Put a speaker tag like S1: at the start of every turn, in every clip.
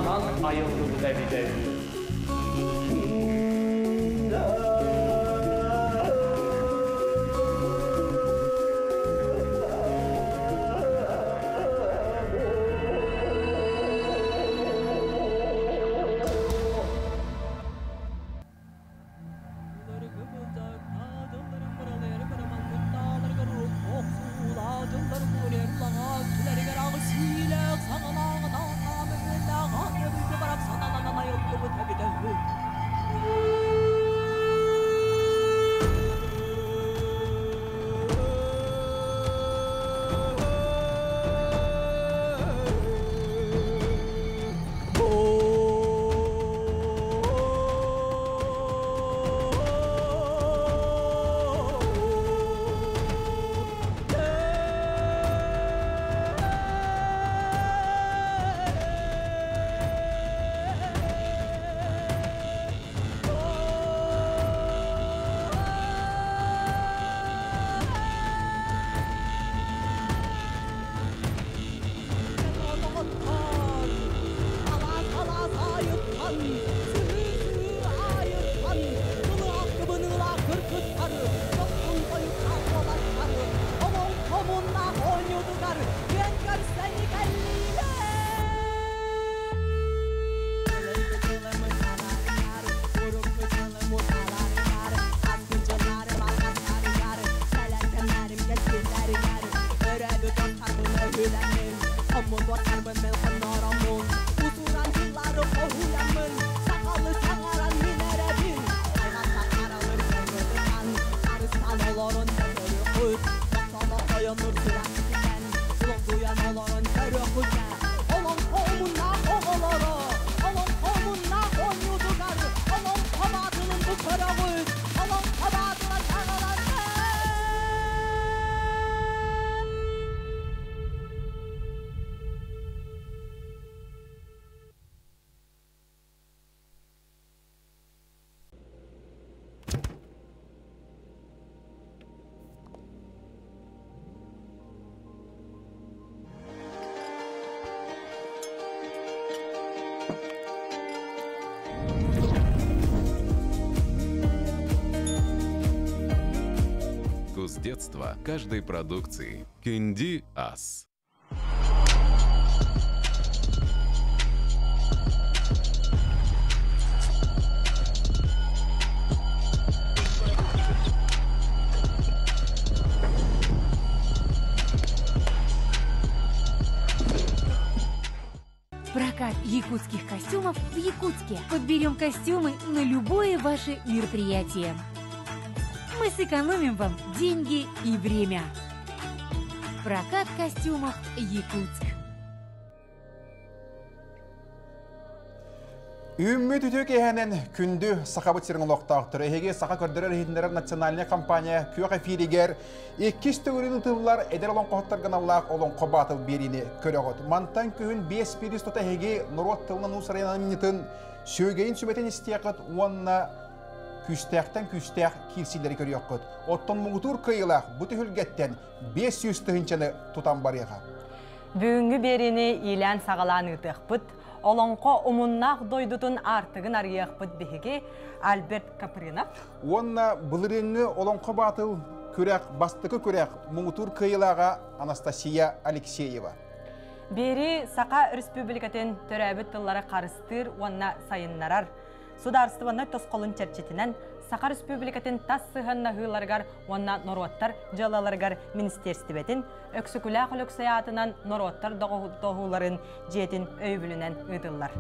S1: Anan ayıldı bu devide.
S2: Вкус детства каждой продукции. Кэнди Ас.
S3: Прокат якутских костюмов в Якутске. Подберем костюмы на любое ваше мероприятие. Мы сэкономим вам деньги и время. Прокат костюмов Якутск.
S4: Үммет үтөк ehenen күндү сақабыт сирңлоқтақтыр. Эһеге сақа көрдөрөр хитнерер национальная компания күөк эфиригер 200 төгөрүн тыллар эдер олон қоттар ганаллаак олон қобатыл берини көрөгөт. Мантан күн 5 пирис тота эһеге норот тылынан усарайнан минутын сөөгейин сүбетен истиякыт уанна күстәктән күстәк кирсилери көрөккөт. Оттон мугутур кыйылак бу түһүлгәттән 500 тыгынчаны тутан барыга.
S5: Бүгүнгү берини илән сагаланыдыкпыт. Олонко умуннах дойдутун артыгын арыяқпыт беге Альберт Капринов.
S4: Онна былырыңы олонко батыл көрәк, бастықы көрәк мугутур кыйылага Анастасия Алексеева.
S5: Бери Сақа Республикатын төрәбіт тыллары қарыстыр, онна сайыннарар. Сударстваны тосқолын черчетінен Сақа Республикатын тас сығынна ғыларғар, онна норуаттар жалаларғар министерстібетін, өксікілі құлық саятынан норуаттар доғуларын жетін өйбілінен ұйдылар.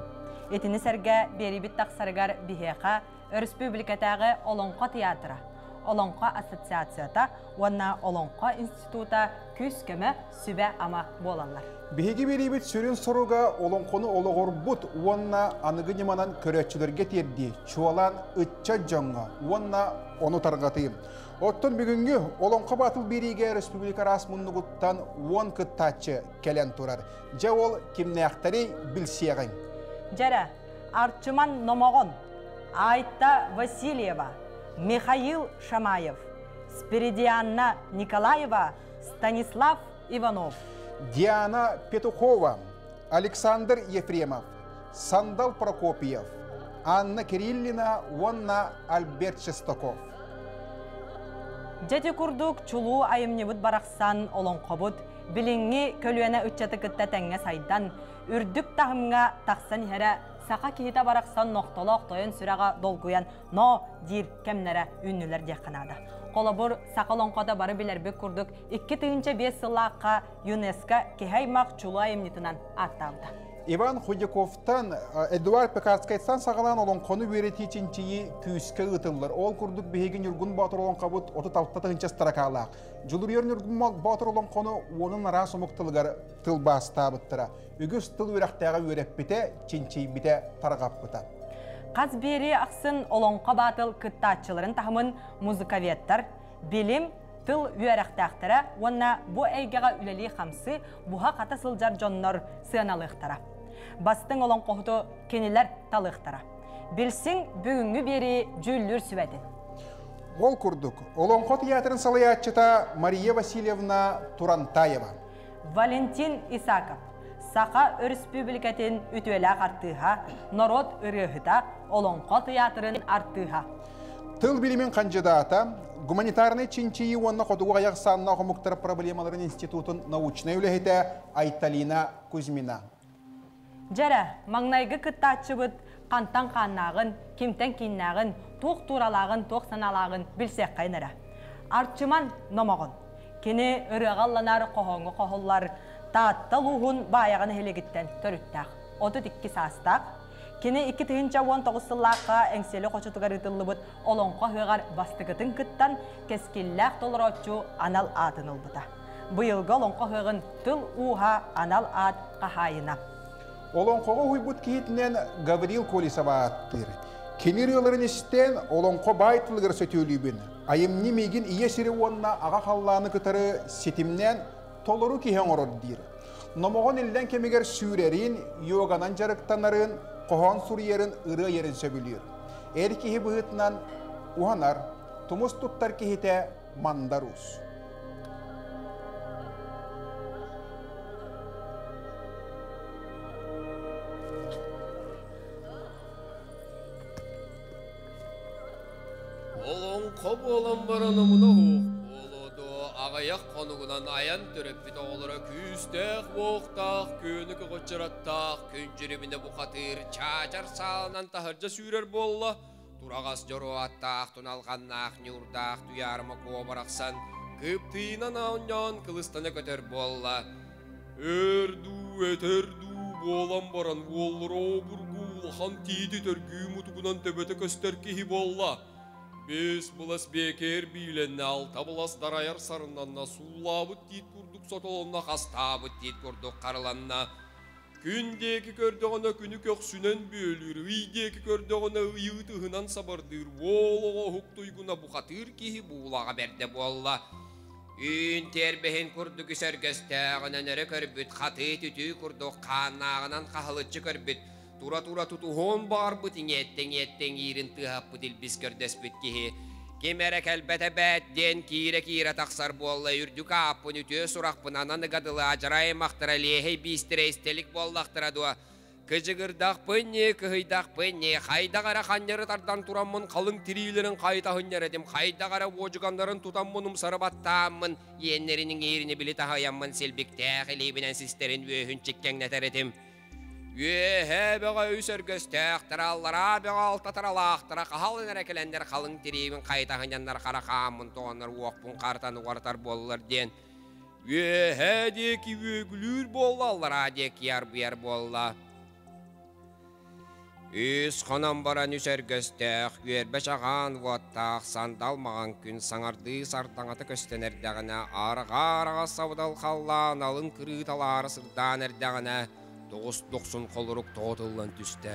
S5: Етіні сәрге беребіт тақсарғар бихеқа Республикатағы Олонқа театра, Олонқа ассоциацията, онна Олонқа института күз көмі сүбә ама болалар.
S4: Беги беребит сүрін соруга олонқону олығыр бұт, онна анығы неманан көрәтшілерге терді, чуалан үтча жоңға, онна оны тарғатыйым. Оттон бүгінгі олонқа батыл береге республика расмұннығыттан 10 кыттачы кәлен тұрар. Жа ол кемнәқтәрі білсеғын.
S5: Жара, Арчыман Номоғон, Айта Васильева, Михаил Шамаев, Спиридианна Николаева, Станислав Иванов.
S4: Диана Петухова, Александр Ефремов, Сандал Прокопьев, Анна Кириллина, Уонна Альберт Шестаков.
S5: Жеті күрдік чулу айымнебіт барақсан олонқобыт, біліңі көлуені үтчеті кітті тәңе сайдан, үрдік тағымға тақсан хәрі, сақа кейті барақсан ноқтолық тойын сүраға долгуян, но дир кәмнәрі үннілер деканады. Қолабыр сақалонқода бары білербек күрдік, 2-5 сылаққа ЮНЕСКО кехаймақ чулу айымнетінен аттауды.
S4: Иван Худяковтан Эдуард Пекарскайтсан сағалан олон қону вереті чинчиyi күйіске ұтылыр. Ол күрдік бейген үргін батыр олон қабыт 36-тығынчас тарақалақ. Жылырерін үргін батыр олон қону оның ара сомықтылғар тылбас табыттыра. Үгіс тыл өрақтаға өреппіте, чинчиyi біте тарғап бұта.
S5: Қаз бері ақсын олонқа батыл кыттатчыларын тахымын музыкаветтар, білім, тыл өрақтақтара, онна бұ әйгеға үлелі қамсы бұға қата сылжар жоннор сыаналықтара. Бастың олон қоғыты кенелер талықтара. Білсің бүгінгі бері жүллүр сүбәдін.
S4: Ол күрдік. Олонқо театрын салаятчыта Мария Васильевна Турантаева.
S5: Валентин Исаков. Сақа Республикатын үтуелі артыға, народ ұрығыта Олонқо театрын артыға.
S4: Тыл билимен кандидата, гуманитарный чинчии онна ходуға яқсанна қомуқтар проблемаларын институтын научный үліхеті Айталина Кузьмина.
S5: Жәрі, маңнайғы кыттатчыбыт, қантан қаннағын, кемтен кейнағын, тоқ туралағын, тоқ саналағын білсек қайнары. Артчыман номағын. Кені ұрығалланар қоғыңы қоғылар, таатта луғын баяғын хелегіттен төріттәқ. 32 састақ. Кені 2-19 сыллаққа әңселі қочытығар ұтылыбыт, олонға ғығар бастығытын кыттан кескелләқ толыр отчу анал атын ұлбыта. Бұйылғы олонға ғығын тыл уға анал ат қахайына.
S4: Олонқоға хуйбут кейтінен Гаврил Колесова аттыр. Келер елерін істен олонқо байтылығыр сөтеулейбін. Айымны меген ие сірі онына аға қалланы күтары сетімнен толыру кейен орыр дейір. Номоғын елден кемегер сүйрерін, йоганан жарықтанарын, қоған сүрерін ұры ерін сөбілер. Әр кейі бұғытынан ұғанар, тұмыс тұттар кейіте мандарус.
S6: Олонқо болан баранымына хоқ болуду, ағаяқ қонуғынан аян түріппіт оғылыра күйістәқ, боқтақ, көнікі қочыраттақ, күн жүріміне бұқатыр, чачар салынан тахыржа сүйрер болла, турағас жору аттақ, туналғаннақ, нүрдақ, туярыма қуа барақсан, көптейінан аунян қылыстаны көтер болла. Өрду, болан баран, олыра обырғул, хан тейді түргі мұтығынан төбеті көстер кейі болла. Бес бұлас бекер бейленне алта бұлас дарайар сарынанна сулабыт дейт күрдік сотолынна қастабыт дейт күрдік қарыланна. Күндегі көрдіғына күні көксінен бөлір, үйдегі көрдіғына үйітіғынан сабардыр, олыға хуқтойгuna бұқатыр кейі бұлаға берді болла. Үйін тербеген күрдік сәргістәғынан әрі көрбіт, қаты түті күрдік қанағынан қағылытчы көрбіт. Тура-тура тутуғын бар бұтын еттен ерін тұғап бұтыл біз көрдес бүткеге. Кемәрі кәлбәті бәттен кире-кире тақсар болла үрдік апын үті сұрақпын ананы ғадылы ажырай мақтыра лехей бейстірі істелік боллақтыра дуа. Кыжығырдақ пынне, кығыйдақ пынне, қайдағара қаннері тардан тұрамын қалың тирилерін қайта хүннередім, қайдағара очығандарын тұтаммыным сарыбаттамын, еннерінің еріне білі тағаямын селбіктәқ елейбінен сістерін өйін чеккен нәтәредім. Беға өсіргістәқ, тұраллара беға алта тұралақтыра, қағалын әрекелендер қалың терейбін қайтағын яндар қарақамын тоғанар уақпын қартаны уартар болылар ден. Декі өгілір болалар, декі яр-бұяр болла. Үс қонам баран өсіргістәқ, өрбәш аған ваттақ, сандалмаған күн саңарды сартаңаты көстенердіғіне, арға саудал қаллан, алын кырыталары сырдан әрдіғіне, 9-90 қолырық тоғытылан түсті.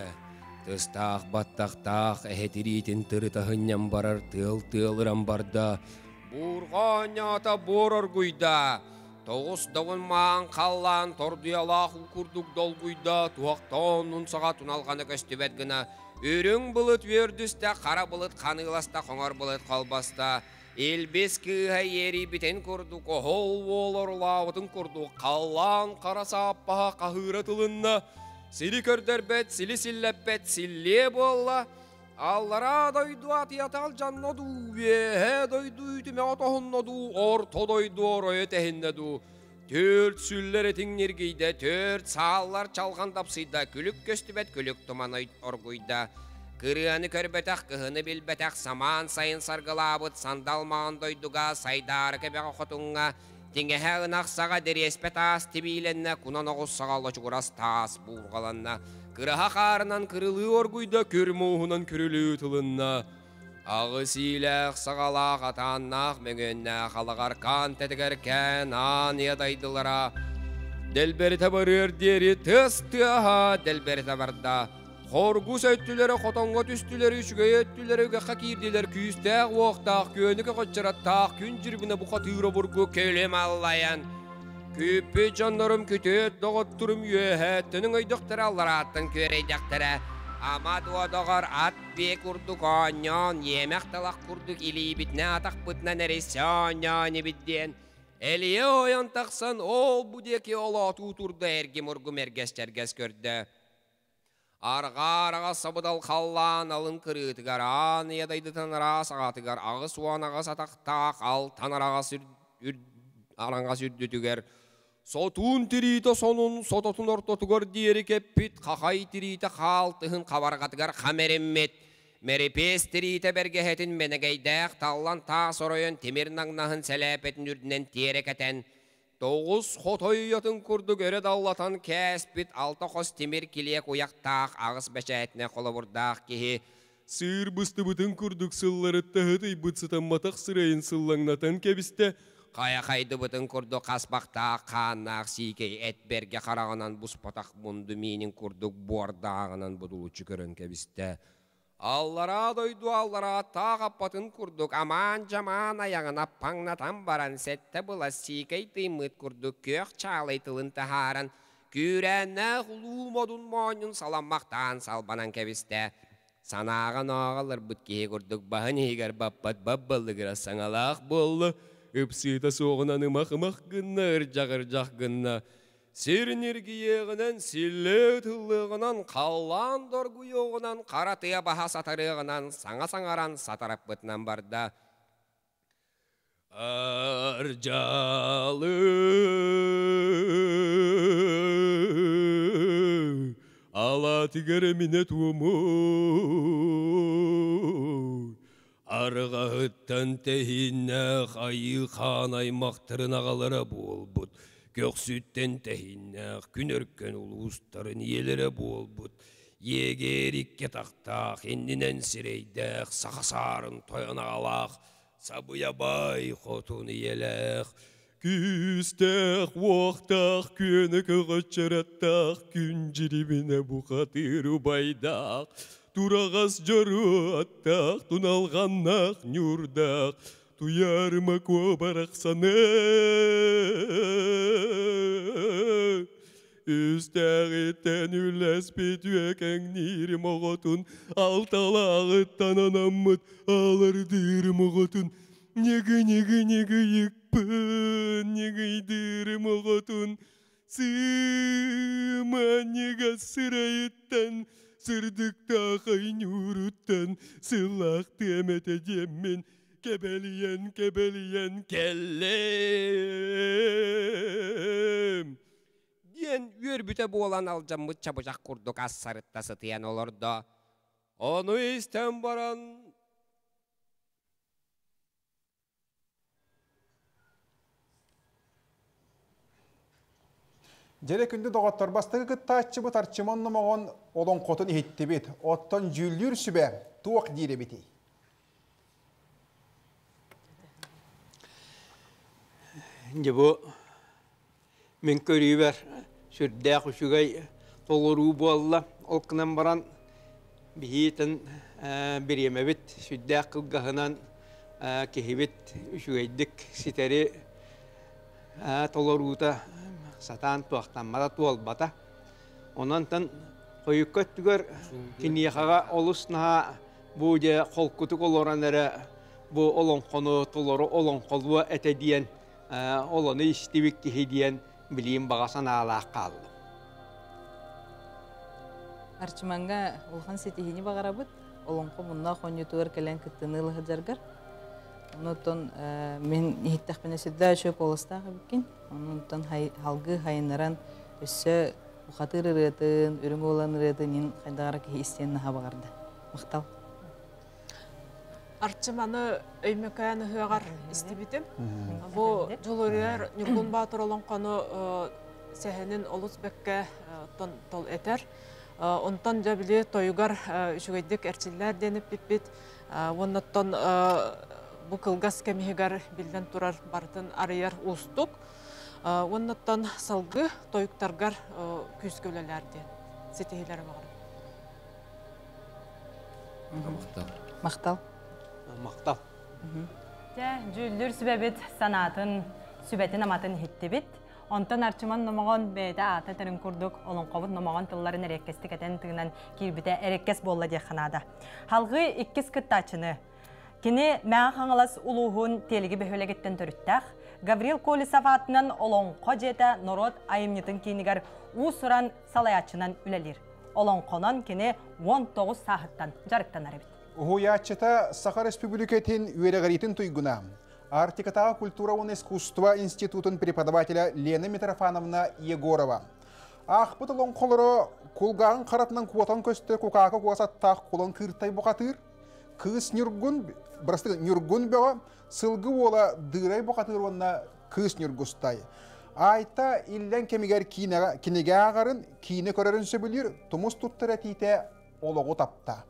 S6: Тыстақ, баттақтақ, әхетіретін тұрытағыннан барар тыл-тылыран барда. Бұрған ята борар гүйда. 9-9 маған қаллан, тордуялақ ұқырдық дол гүйда. Туақтан ұнсаға тұналғаны көстібет гіна. Үрің бұлыт өрдісті, қара бұлыт қаныласта, қоңар бұлыт қалбаста. Елбес кыға ери бітен көрдік, оғыл олар лауытын көрдік, қалан қараса аппаға қағыра тылынна. Sili körderbet, sili sillebbet, silli bolla. Allara doydu atiyatal cannodu, vehe doydu ütüme otohunnodu, orto doydu oroya tehinnedu. Tört süller etin nirgiyde, tört sağlar çalgan tapsıyda, külük köstübet, külük tuman orguyda. Kırığını körbetak, kıhını bilbetak, saman sayın sargılabıt, sandalmağın doyduga, saydarı kebek okotunga, tingehe ınak sağa derespet as, tibilenne, kunan oğuz sağal oçuguras tas buğgalanna. Kırıha karınan kırılığı orguyda, körmuğunan körülüğü tılınna. Ağı silek sağalak atannak, mögönne kalıgarkan tetigerken an yadaydılara. Delberite barır deri tıs tıha, delberite barda. Korgus öttüleri, kotongot üstüleri, üçgey öttüleri, gökha kirdiler, küstağ, voğtağ, könüke koçarattağ, gün cirbine bu katıra burgu köylem allayan. Küpü canlarım kütüt, doğutturum yühetinin öydüktürü allara attın köreydüktürü. Ama duadağar at be kurduk onyon, yemek talak kurduk ili bitne atak bitne neresi onyon ibidden. Eliye oyan taksan, ol bu deki ola tuturdu ergi murgu merges çerges gördü. Arga sabıdal kallan alın kırıtıgar, an yadaydı tanıra sağatıgar, ağı suan ağı sataktak, al tanıra aranga sürdütüger. Sotun tirita sonun, sototun ortotugar diyeri keppit, kakay tirita kaltıhın kavargatıgar kameremmet. Meripes tirita bergehetin menegeydak, tallan ta soroyun temir nagnahın selepetin ürdünen tiyereketen. Doğuz xotoyatın kurdu göre dallatan kespit, alta kos temir kiliyek uyaktaq, ağız beşayetine kola vurdaq kihi. Sığır bıstı bıtın kurduk sılları tahıtı bıtsıtan matak sırayın sıllangnatan kebiste. Kaya kaydı bıtın kurdu kasbaqta kanaq sikey et berge qarağınan bus patak mundu minin kurduk bordağınan budulu çükürün kebiste. Allara doydu allara ta kapatın kurduk aman jaman ayağına pangnatan baran sette bula sikey tıymıt kurduk kök çalaytılın taharan. Kürenne hulumodun moğunun salanmaktan salbanan kebiste. Sanağın ağalır bütkeyi kurduk bahın higer babbat babbalıgıra sanalaq bollu. Öpsüyta soğunan ımak gınna ırcak gınna. Sirnirgiyeğinen, sille tıllığından, kallan dorgu yoğunan, karatıya baha satarığından, sana sangaran satarap bıtnan barda. Arcalı ala tigere minet umur. Argahıttan tehinne ayı kanay maktırınağalara bolbut. Kök sütten tehinne günörken ulustarın yelere bolbut. Yeger ikke taktaq, endinen sireydek, sakasarın toyanağalaq. Sabıya bay xotunu yelek. Küstek, voqtaq, könöke qaçarattaq. Gün ciribine bu qatiru baydaq. Turağas jarı attaq, tunalğannaq nyurdaq. Tuyarma kobaraqsana. Üstağıttan üllespet yüeken nirim oğutun. Altalağıttan anamıt alırdır oğutun. Nege yıkpın, negeydirim oğutun. Sığma nege sırayıttan. Sırdıkta kaynuruttan sılak temete cemmin kebeliyen kellem. Diyen yürübüte bu olan alcamı çabucak kurduk az sarıtta sıtıyan olurdu. Onu isten baran.
S4: Jere kündü doğatlar bastığı kıttaççı bu tarçımanlı mağın olon kotun ihitti bit. Ottan jüllür sübe tuğak dire biti.
S7: Bu men körüber sürdä kuşugay toluru bolla oknan baran bihiten biriyemebit süddä kılgahınan kehibit üşügeydik siteri toloruta satan tuaqtan mara tuolbata onantan koyukkattugar kiniyakaga olusnaha bu je kolkutuk oloranere bu olon konu toloru olon kolwa etediyen olonu istivik diyen bileyim bagasan ala kaldı.
S8: Арчыманга улхан сетихини багарабыт, олонко мунна коньютур келен кыттыны лыхыджаргар. Онутон мен нихиттахпене сүдда чөп олыстағы біккен. Онутон халгы хайынаран өссө ухатыр ырытын, үрің olan ырытын қайдағара кеге истенні хабағарды. Мықтал.
S9: Арчыманы өймекаяны хыағар істебетім. Бұл жолырияр нүргін батыр олон қаны сәхенін олыс бәкке тол әтер. Онтан жабіле тойығар үшігейдік әрчілер деніп бітбет. Оннаттан бұл кылгас кәмегар білден тұрар бартын арыяр ұстық. Оннаттан салғы тойықтарғар күз көлелерді. Сетехилері бағыр.
S8: Мақтал.
S7: Мақтал.
S5: Жүлдір сүбәбет санатын, сүбәтін аматын хеттебет. Онтан арчыман номаған бәйді аты тәрін күрдік, олон қобыт номаған тылларын әреккестік әтен тыңынан кирбіте әреккес болла де қанада. Халғы 2 кыттачыны. Кені мәң қаңылас ұлуғын телігі бөхөлегеттен түріттәқ. Гаврил Колесов атынан олон қожеті Нород айымнетін кейінігер ұсыран салаячынан үлелер. Олон қонан кені 19 сағыттан жарықтан арабет.
S4: Угуячыта Саха Республикатын Уэрегоритын туйгуна. Артикатава культура и искусства институтын преподавателя Лена Митрофановна Егорова. Ақпыт олың қолыры кулғағын қаратынан куатан көсті кукақа куасаттақ қолын кыртай бұқатыр. Кыз нүргүн, бірасты нүргүн бәға сылғы ола дырай бұқатыр онына кыз нүргүстай. Айта илден кемігер кинеге ағарын кейіне көрерін сөбілер тұмыз тұттыр әтейте олығы тапта.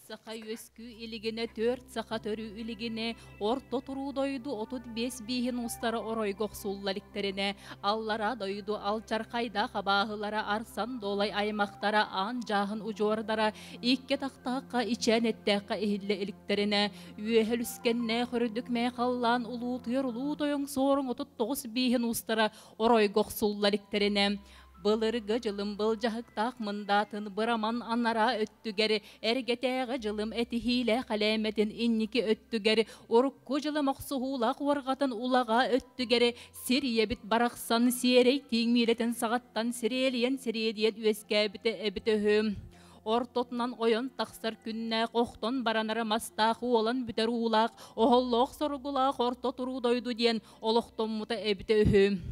S10: Сақа өскү илигине 4 сақа төрү илигине орто туру дойду 35 бейін устары орой гоқсуллаликтерине аллара дойду алчарқайда қабағылара арсан долай аймақтара ан жағын ұжордара икке тақтаққа ичен еттеққа ихилле иликтерине үйехел үскенне хүрдік мейқаллан улу тұйыр улу тойың сорың 39 бейін устары орой гоқсуллаликтерине Былырғы жылым бұл жағықтақ мұндатын бұраман анара өттігері, әргетеғі жылым әтихиле қалеметін инники өттігері, ұрыққы жылым оқсуғулақ орғатын улаға өттігері, сирие бит барақсан сирей теңмейлетін сағаттан сирелиен сиредиет өске біті өм. Ортотынан ойын тақсыр күнне қоқтон баранары мастақы олон бүтер улақ, оғыллоқ сұрғылақ орто тұру дойду ден олықтон мұта әбіті өм.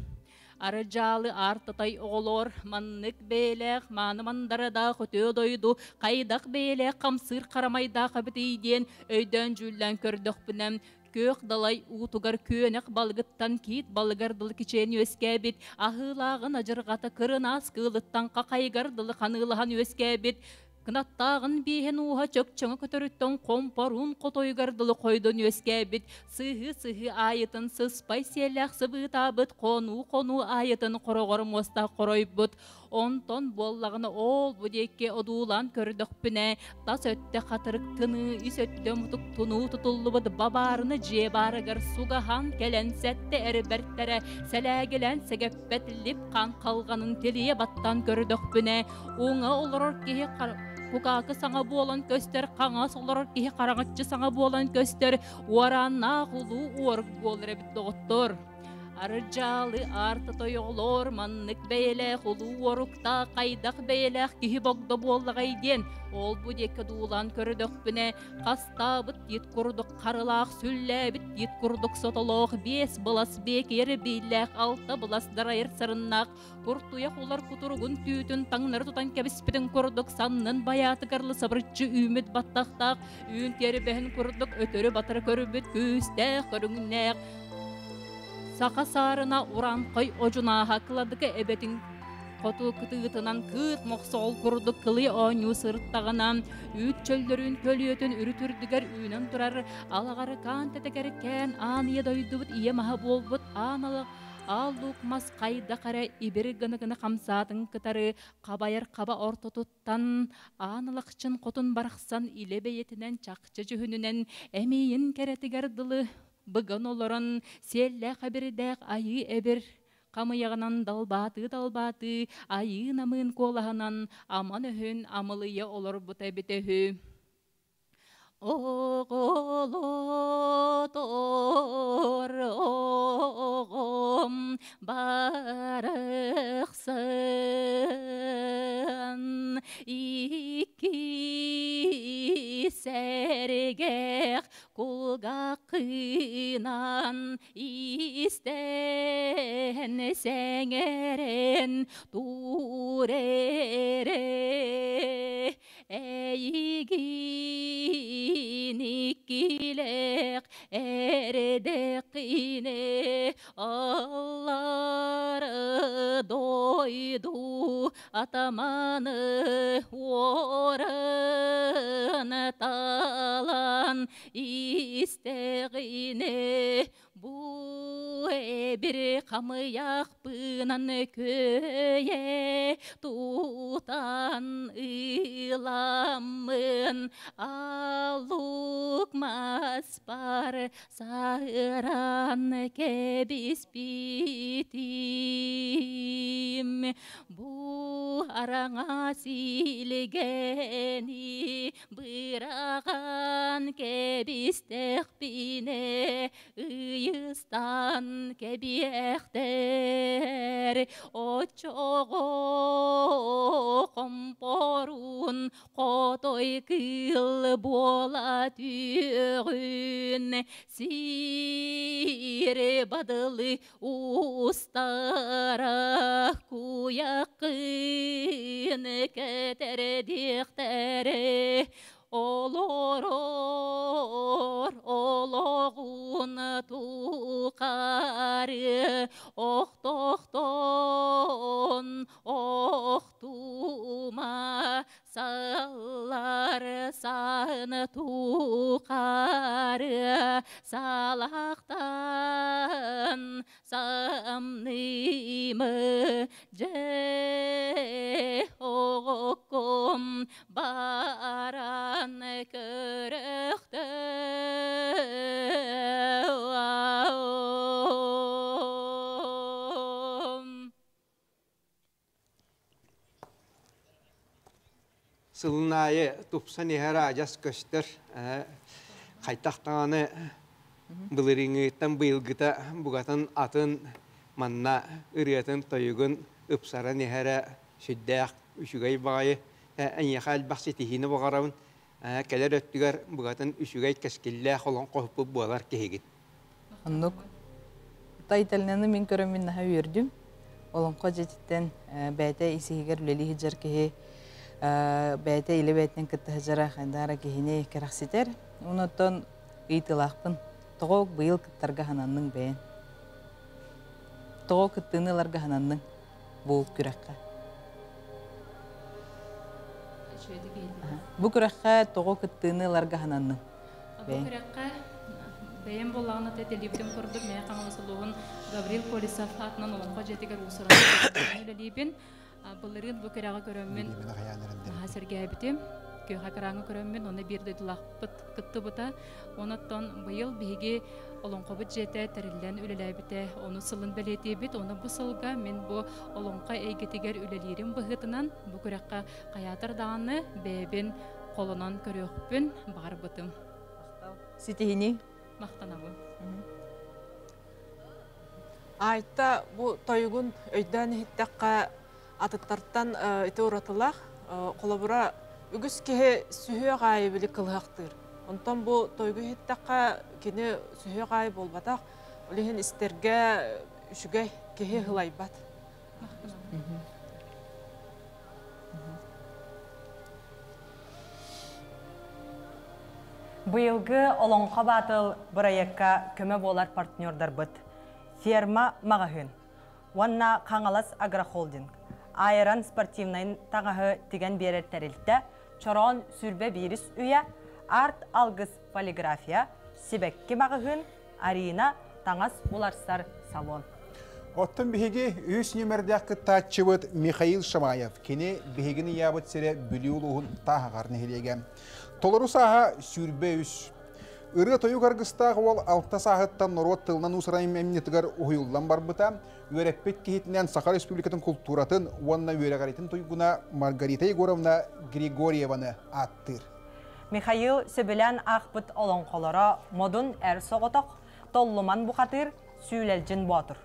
S10: Арыжалы артытай оғылор, маннық бейлек, манымандарыда құты дойду, қайдақ бейлек, қамсыр қарамайда қабітейден, өйден жүлден көрдіқ бұнам. Көк далай ұтығар көнек балғыттан кит балғардылы кечені өскәбет, ахылағын ажырғаты кырынас қылыттан қақайғардылы қанылыған өскәбет, Кынаттағын бейін уға чөкчіңі көтіріттен қомпарун қотойғардылы қойдың өскәбет, сығы айытын сыспай селяқ сыбытабыт, қону айытын қорығыр моста қорой бұд. Онтон боллағыны ол бұдекке одулан көрдік піне, тас өтті қатырық тыны, үс өтті мұтық тұну тұтылы бұд, бабарыны жебарығыр суғахан келен сәтті әрбәрттері, сәләгілен сәгәппәтіліп қан қалғанын телие баттан көрдік піне, оңа олырыр кейі Кукакы саңа болан көстер, қаңа солар кейі қарағатчы саңа болан көстер, уаранна құлу орг болыр әбітті ғыттыр. Арыжалы арты тойолор, маннық бейле, құлу орықта қайдақ бейле, кейі боғды болығайден. Ол бұдекі дулан көрдік бүне, қаста бұт ет күрдік қарылақ, сүллә біт ет күрдік сотолық, 5 бұлас бекері бейләқ, 6 бұлас дарайыр сырыннақ, Құртуяқ олар күтіргін түйтін таңнар тұтан кәбіспетін күрдік, саннын баяты қарлы сабыртчы үміт баттақтақ, үйін тері бәхін күрдік, өтірі батыр көрбіт, көстәқ көріңнәқ. Сақа сарына уран қой ожуна хақыладықы әбетін Қоту кытыытынан кыт моқсол күрдік кылы оңю сырттағынан, үт чөлдерін көліетін үрітүрдігер үйнен тұрар, алағары қан тәтәкәріккен, ан едойдыбыт ие маға болбыт, аналы алдук мас қайда қара ибері гыны-гыны қамсатын кытары, қабайыр қаба орты тұттан, анылықчын қотын барақсан иле бейетінен чақчы жүхінінен, әмейін кәрәтігер дылы, бұғын олырын, селлә қабірдәқ айы әбір, Қамыяғынан далбаты, айын амын қолағынан, аман өхін амылыя олар бұта бітехі. оғылотор оғым барықсын икки сәргеқ кулға қинан истен сәңерен турере әйгин иккилек әрдеқине аллары дойду атаманы орын талан истеғине бу бір қамыяқ пынан көе тутан ыламын алук маспар сағыран кебіспитим бу араңа силгени быраған кебістеқ бине Yıstan kebiyekter o çoğu komporun kotoy kıl bola tüğün sir badılı ustara kuyakın keter diktere oloror oloğun tuqarı oxtoxton oxtuma sallar sağını tuqarı salaqtan samnımı je oğukum baran körüktü
S7: Sılnayı tupsan ihara ajas köstür. Kaytaktağını bılırıngıtan bıyılgıta bugatan atın manna ırıyatın toyugun ıpsaran ihara şüddağ üşügay bağayı en yakal baksitihini bağaravın keler öttüger bugatan üşügay keskille olan qohuppu bualar kehigin.
S8: Anlık. Taytalnanı min körömin naha ürdüm. Olan qojetitten bäte isihiger leli hijar kehe bäte ile bätnen kıttı hijara xandara kehine keraxsiter. Onotton ıytılaqpın. Toğuk bıyıl kıttarga hananның bäen. Toğuk kıttığınılarga hananның bu kürekka. Bu kürekka toğuk kıttığınılarga hananның bäen.
S10: Бәйім болағына тәтелебіден көрдік, мәе қаңылысылуғын Гаврил Полисов атынан олонға жетігер ұсыраны өлелейбін. Бұлырын бұл кераға көріммен сәрге әбітем. Көйға қараңы көріммен, оны берді дұлақ күтті бұта. Онаттан бұйыл бейге олонға бұт жеті тәрілден өлеләбіті. Оны сылын бәлеті бет, оны бұл сылға мен бұл олонға әйгетігер өлелерім бұғытынан бұл көрекқа қаятыр дағаны бәйбен қолынан көріқпін бар бұтым.
S8: Сетихини?
S10: Мақтанабы.
S9: Айта bu toygun öyden hittaqqa atıttartan ite uratılaq, kolabura ügüs kehe sühüye gayibili kılhaqtır. Ondan bu toygu hittaqqa kene sühüye gayib olbataq, olihin isterge üşüge kehe hılaybat.
S5: Быйылгы олонқа батыл бұрайыққа көмі болар партнердар бұд. Ферма мағahын. Уанна Қаңалас Агрохолдинг. Айран спортивнайын тағағы тіген берер тәрілті. Чорон сүрбе беріс үйе. Арт алғыз полиграфия. Сибекке мағahын. Арина таңас уларсар салон.
S4: Оттын бігеге үс нөмірдәқі татчыбыт Михаил Шамаев. Кені бігегіні ябыт сірі бүлі ұлығын тағағарны хелеген. Толыру саға сүрбе үс. Үрі тойу қарғыстағы ол алта сағыттан нұрот тылынан ұсырайым әмінетігер ұйылдан бар бұта. Өреппет кейтінен Саха Республикатын культуратын уанна өрі қарайтын тойгуна Маргарита Егоровна Григорьеваны аттыр.
S5: Михаил сөбілән ақпыт олонқолара модун әр соғытық, толлуман бұқатыр сүйелжін батыр.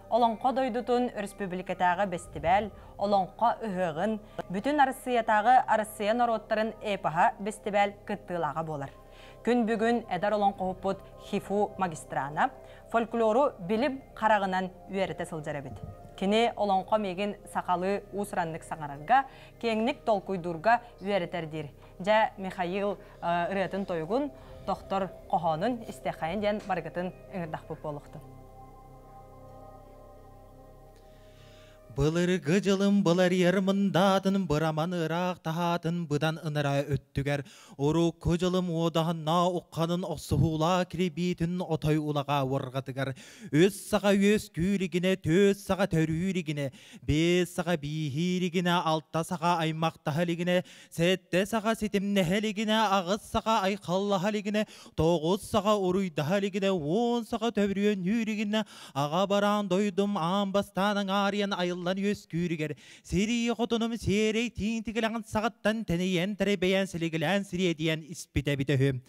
S5: Олонқо дойдутун республикатағы бестибәл, олонқо үхіғын, бүтін Россиятағы Россия народтарын эпаға бестибәл кыттылаға болар. Күн бүгін әдар олонқо ғыппыт хифу магистрана, фольклору біліп қарағынан үйеріте сылжары бет. Кене олонқо меген сақалы усранлық саңарарға, кеңнік толкуйдурға үйерітердер. Жа Михаил ұретін тойғын, доктор қоғанын істеқайын ден барғытын үңірдақ бұп болуқты.
S11: Былырғы жылым бұлар ермындатын, бұраман ұрақ тағатын, бұдан ұныра өттігер. Ору көжылым одағына ұққанын осуғыла кіребейтін отой ұлаға орғатығар. Өз саға өз күрігіне, төз саға төрүрігіне, бес саға бейхирігіне, алтта саға аймақтағалігіне, сәтті саға сетімнәхәлігіне, ағыз саға айқаллағалігіне, тоғыз саға ұруйдағалігіне, он саға төбірген үрігіне, аға баран дойдым, амбастаның ариян айылла өз күрігер. Сері қотыным серей тиін-тігіліған сағаттан тәнейен тәребейен сілігілән сірие дейін іспіте бітіхім.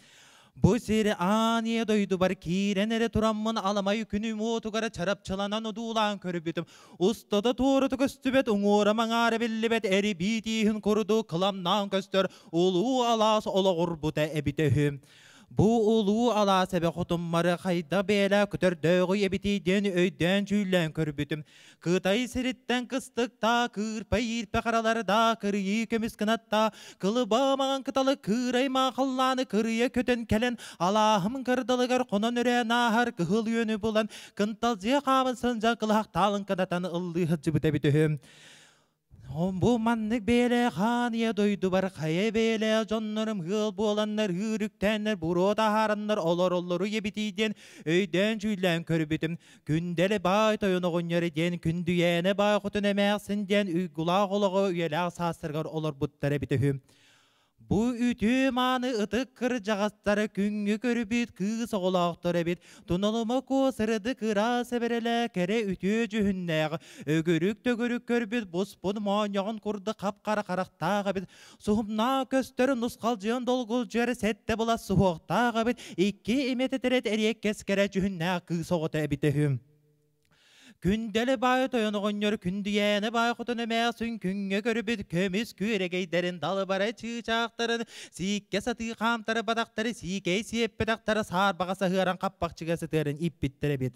S11: Бұл сері ания дойду бар кейрен әрі тұрамын аламай күнім отуғара чарапчыланан ұдулан көріп бітім. Ұстады торыты көстібет, ұңыраман ары білі бет, әрі бітейін құрыды қыламнан көстір, ұлу алас олы ғұрбыта әбітіхім. Бу улуу ала сәбе құтыммары қайда бәлі күтірдіғі ебітейден өйден жүйлен көрбітім. Қытай сіріттен қыстықта, кырпай ирпе қараларда, кырыйы көміс қынатта, қылыба маған қыталы кырайма қылланы кырыя көтен кәлін, алахым кырдылығыр қонан үрі нағар қығыл өні болан, қынталзия қамын сынжа қылақ талын қынатан ұлды жібіте бітігім. Бұл маннық бәлі қания дойду бар қая бәлі, жоннырым ғыл боланлар, үріктенлер, бұрота харынлар, олар-олары ебітейден, өйден жүйлен көрбітім. Күнделі бай тойыны ғынерден, күндүйені бай құтын әмәқсінден, үйгұлақ олығы үйеләқ састырғар олар бұттары бітігім. Бұл үті маны ұтық кір жағастары күнгі көрбет, қыз оғылақтары бет, тұнылымы қосырды қыра сәбірілі кәрі үті жүхіннәғі, өгірік төгірік көрбет, бұспын маңяғын құрды қап-қара қарақтаға бет, сұғымна көстері нұсқал жиын долғыл жәрі сәтті бұла сұғықтаға бет, екі еметі тәрет әрек кәскәрі жүхіннәғі қыз оғыты әбітігім. Күндәлі бай тойынығыныр, күндүйені бай құтыны мәсін күнге көрбет, көміс көрегейдерін далы бары чычақтарын, сикке саты қамтары бадақтары, сикей сеп бадақтары, сарбағасы ғыран қаппақчыға сытерін иппеттері бет.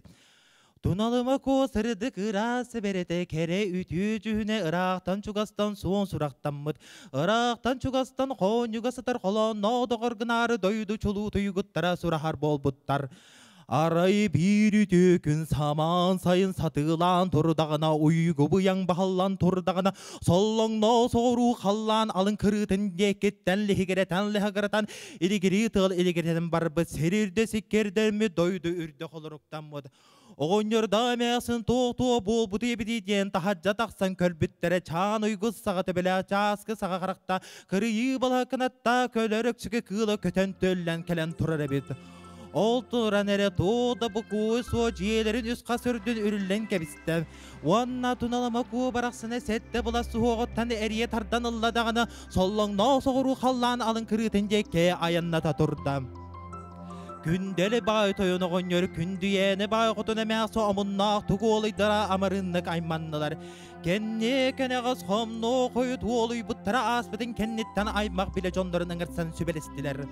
S11: Тұналымы қосырды қырасы береті, кәрі үті жүхіне ұрақтан чуғастан соң сұрақтан мұд. Ұрақтан чуғастан қон юғасытар қолан наудығыр гынары дойды чулу тұйғыттара сұрахар бол бұттар. Арай bir үтөкүн саман сайын сатылан турдағына уйгу бұяң бағалан турдағына соллоңно соғыру қаллан алын кырытын декеттен лехигеретен лехагыратан илигери тыл илигеретен барбы серирде секкердерми дойду үрді қолыруктан мұд. Оғынерда мәсін тоқ-тоқ бол бұты ебедейден тахаджа тақсан көлбіттері чан ұйғыз сағаты білі жасқы саға қарақта кырыйы бала кынатта көлерікшігі қылы көтен төллен кәлен тұрар әбет. Ол тұран әрі тоғда бұқуы со жиелерін үз қасырдың үрілен кәбістен. Уанна тұналама көу барақсыны сәтті бұла суғыттан әрие тардан ұлладағаны соллыңна соғыру қаллан алын кірітінде ке аянната тұрдам. Күндәлі бай тойыны ғынер, күндүйені бай құтыны мәсі омыннақ тұғылыйдыра амырынлық айманнылар. Кенне кенеғыз қомны қойы туолый бұттыра аспытын кеннеттен аймақ біле жондарын ыңырсан сөбелестілер.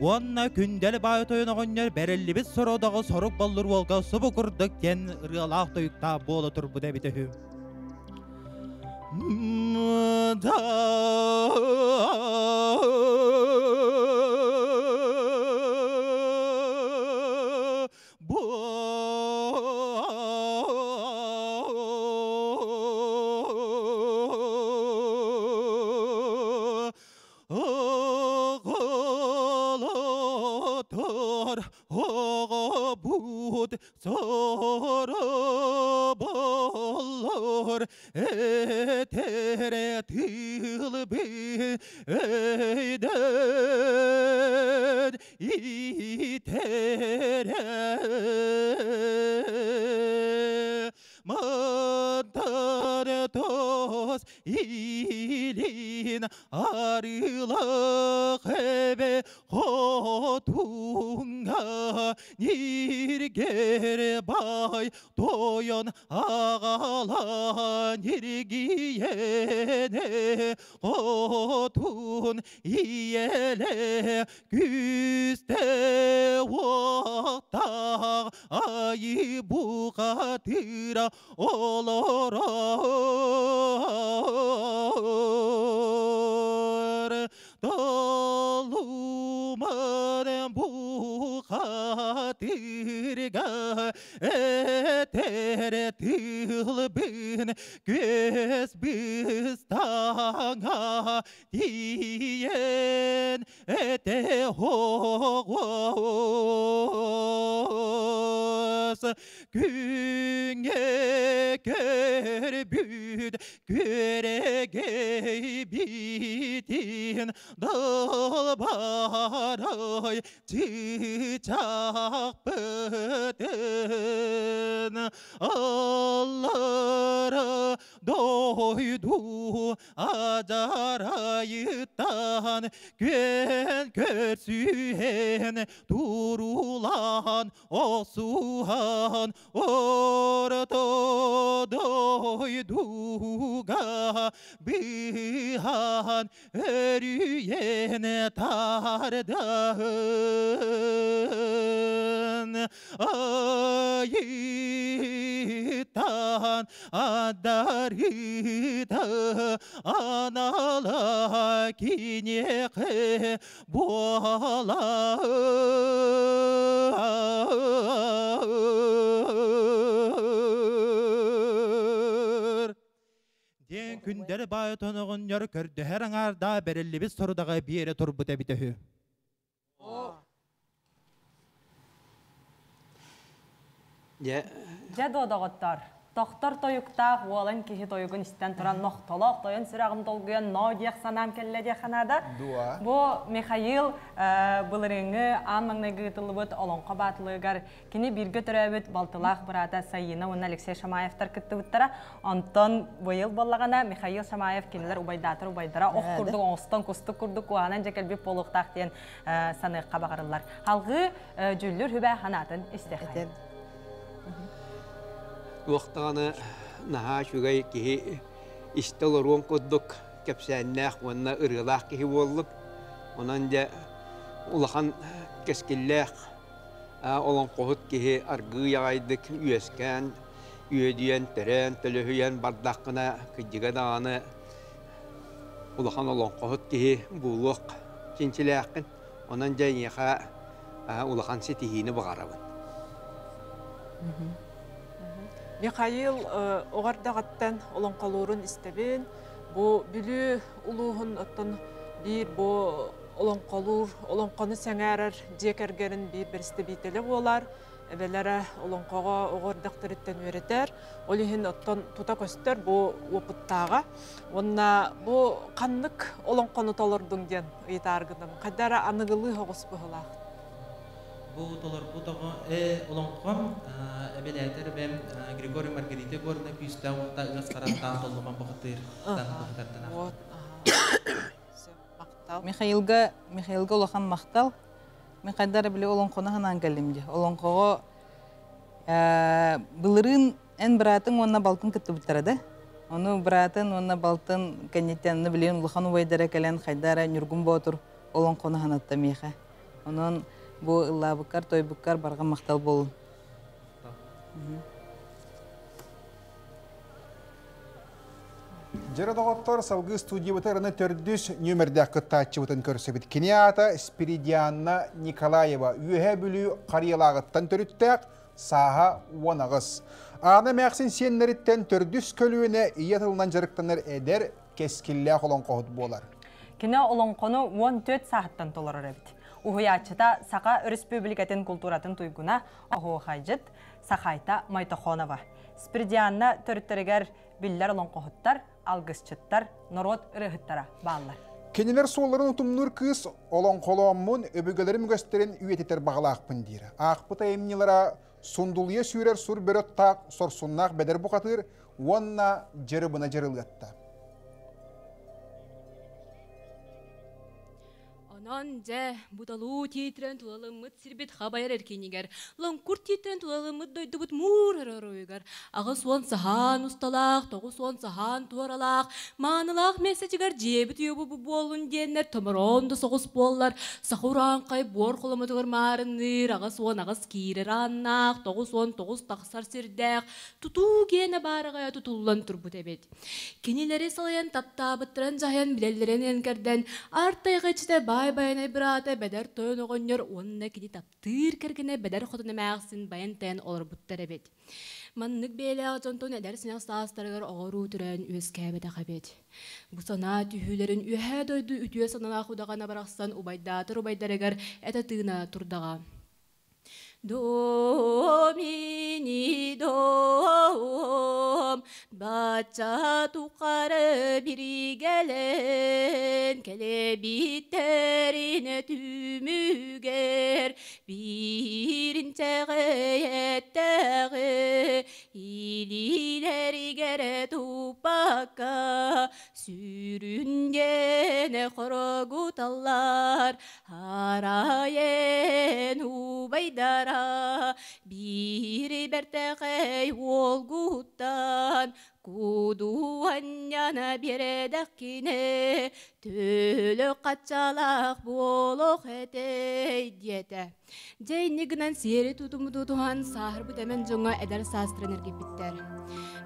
S11: Онна күндәлі бай тойыны ғынер, бәрілі біз сородағы сорық балыр олға сұбы күрдік кен ұрғалақ тойықта болы тұр бұда бітіхі. Sarabalar etere tilbi eyden itere madare Ос илин арылық әбе қотунға ниргер бай тойын ағала ниргиене қотун иеле күсте оқтақ айы бұғатыра олорор долуман бұғатырға әтер тылбын көз бістаңа тиен әте оғыз күнге көрбүд көрегей битин долбарай чичақ бүтін аллары дойду ажарайыттан көн көрсүйен турулан осуан орто дойдуга бихан өрүйен тардан айыттан адарыта анала кинеқе бола ден күндер бай тонығын йөр көрді herаңарда берілі біз тұрдағы бері тұрбыта бітігі.
S5: Жады одағыттар. Тоқтар тойуқтақ, уалан кехи тойуғын істен тұран ноқтолақ, тойын сүрағым толғыян, ноудияқ санам келледе қанада. Бұ Михаил бұлырыңы амаңны ғытылы бұд, олонқа батылығар. Кені біргі түрәбіт балтылақ бұрата сайына, оны Алексей Шамаевтар күтті бұттара. Антон бұйыл болағана Михаил Шамаев кенелер убайдара, оқ күрдік, оңыстан күсті күрдік, уағанан жекелбіп болуқтақ ден саныққа бағарылар. Халғы жүллір хүбә қанатын істеқай.
S7: Уақтағаны наға шүгай кеге істел оруын көддік кәпсәннәқ, онына ұрғылақ кеге болдық. Онан да ұлақан кәскелләқ, олон қоғыт кеге арғы яғайдық, үйескен, үйедүйен, тәрен, төліхүйен бардаққына күдігі дағаны ұлақан олон қоғыт кеге бұлық кенчіләқін. Онан да неға ұлақан сетихіні бағарабын.
S9: Михаил оғардағаттан олонқалуырын істебен, бұ бүлі ұлуғын ұттын бір бұ олонқалуыр, олонқаны сәңәрір жекергерін бір бірісті бейтелі болар, әбелері олонқаға оғардақтырыттен өретер, олығын ұттын тұта көстер бұ опыттаға. Онына бұ қанлық олонқаны толырдың ден ұйтарғыным, қадары анығылы ғоғыс бұғылақ.
S11: Bu dolar bu tağı olonqam ebelətər bəm Grigori Margarita gorna küstə oqta ıs qarattan tolman baxtır tanıqlardan.
S8: Михаилга улахан мақтал. Мен қайдары біле олонқоны ханан кәлімде. Олонқоға бұлырын ән біратын онна балтын күтті бұттарады. Оны біратын онна балтын кәнеттеніні білеін улахан уайдары кәлін қайдары нүргін бұтыр олонқоны ханатта меха. Onun bu ıllabıkkar, toybukkar barğan maqtal bolun.
S4: Жарадоғаттар салғы студияватарыны төрдүс нөмірдәк қыттатчы бұтын көрсебіт. Кенеата Спиридианна Николаева үйе бүлі қариялағыттан төріттәк саға уанағыз. Ағына мәқсін сенлеріттен төрдүс көлуіне иетілінен жарықтаныр әдер кескілі қолын қоғыт болар.
S5: Кене олонқону 14 сағыттан толар өрәбіт. Уғыячыта Сақа Республикатын культуратын туйгуна оғуы қайжыт Сақайта Майтахонова. Спиридианна төріттерігер биллер олонқоғыттар, алғысчыттар, народ ұрығыттара бағалар.
S4: Кенелер соларын ұтымныр кыз олон қолуаммын өбігілерім көстерін үйететер бағалақпын дейір. Ақпыта емнелера сундулия сүйрер сұр бөрет тақ сорсуннақ бәдер бұқатыр, Уонна жыры бұна жырылғатта.
S10: Онон же будалу титрен туалымыт сирбит хабайар эркенигер. Ланкур титрен туалымыт дойдубут мур-ройгар. Ағы суан сахан усталақ, тоғы суан сахан туаралақ. Манылақ месечігер жебіт үйбі болын денер, томыронды соғыс боллар. Сахуран қай бор қолымытығыр марыныр. Ағы суан ағыз кейрер аннақ, тоғы суан тоғыз тақсар сирдәқ. Туту гені барығая тутулан турбут әбет. Кенелері салаян таптабыттыран жаян білелерен енкерден. Артайғы чіте бай-байнай біраты бәдер тойын оғынер, онына кеде таптыр кәргіне бәдер қотыны мәғсін баян тән олар бұттар әбет. Маннық бәйлі ағжантон әдер сінек састарығыр оғыру түрін өз кәбет ақабет. Бұсана түйілерін үйә дойды үтіе санана құдағана барақсан убайдатыр убайдарығыр әті тыына тұрдаға. Домини дом, бача туқары бири келен, келебиттеріне түмігер, бирінчәғі еттәғі, илилерігері тупака, сүрінгені қорғуталар, харайен убайдара, бири бертәғай олғуттан, куду анняна бередәккіне, төлі қатчалақ болық әтей деді. Жайнігінен сері тұтымы-тұтуған сахыр бұтамен жоңа әдір састырын әргеп біттер.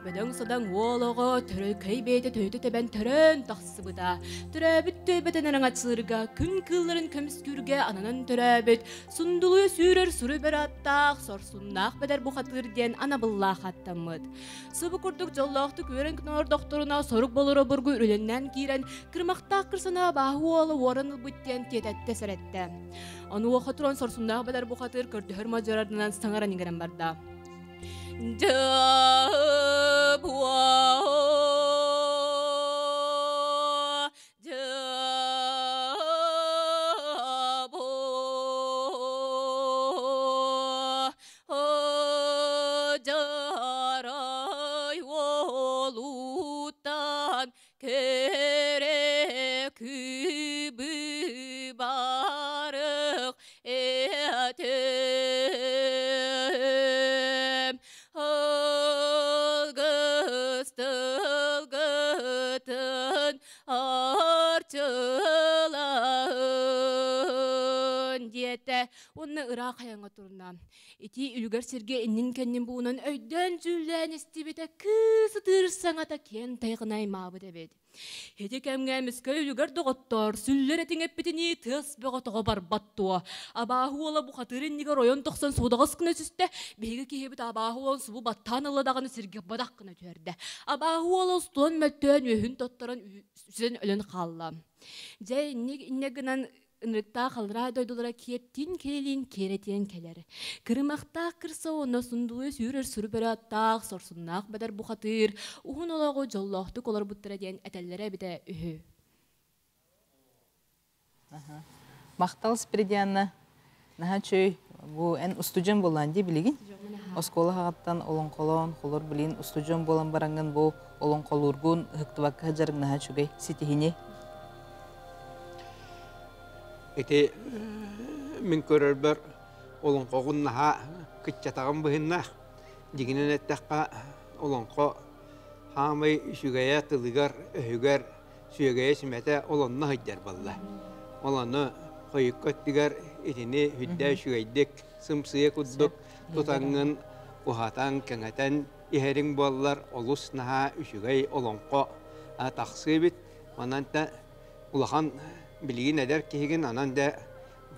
S10: Бәдің содан олығы түрі көйбейді төйті төбен түрін тақсы бұда. Түрі бүтті бәтінерің атсылырға, күн кылырын көміскүрге ананын түрі бүт. Сұндылы сүйрір сұры бір аттақ, сорсундақ бәдір бұқатырден ана бұллақ аттамыд. Сұбы күрдік жоллақты көрін күнор докторына сорық болыры бұрғы үленнен кейрен, кірмақтақ кірсіна бағы олы орын бұттен тетәтті сәретті. Оны оқа тұран сорсундақ бәдір бұқатыр көрдігір мажорардынан саңаран еңгерен барда. Онны ыра қаяңа тұрына. Ити үлгер серге иннин кәннен бұғынан өйден жүлден істебеті кысы тұрсаңата кен тайғынай мабы дәбеді. Хеде кәмге мүскі үлгер доғыттар, сүллер әтің әппетіні тыс бұғатыға бар баттуа. Абаху ола бұқатырын неге ройон тоқсан судағыз күні сүсті, бейгі кейбіт абаху олан сұбы баттан ұладағаны серге бадақ күні түрді. Абаху ола ұстуан мәттен өйін тоттаран үсен өлін қалла. Жай иннегінен ынрыкта қалыра дойдулара кептин келелин керетен келер. Кырымақта кырса оны сұндуы сүйрер сүрі бәрі аттақ, сорсыннақ бәдір бұқатыр, ұғын олағы жоллақты колар бұттыра ден әтәллері біде үхі.
S8: Мақтал спредианна, наға чөй, бұл ән ұстуджан болан де білеген? Оскола хағаттан олон қолон, қолыр білін ұстуджан болан бараңын бұл олон қолырғын ұқтываққа жарың наға чөгей сетихіне.
S7: Ити мен көрөр бір олонқоғын наға күтчатағын бұхынна. Дегінен әттәққа олонқо хамай сүгәйә тылығар, өйгәр сүгәйә сімәті олонна хүддер балла. Олонны қойық көттігер етіне хүддә сүгәйдік, сымсыя күддік, тұтаңын ұхатан кәңәтән ихерің боллар олыс наға сүгәй олонқо тақсы бит. Онан та улахан білген әдер кейген анан да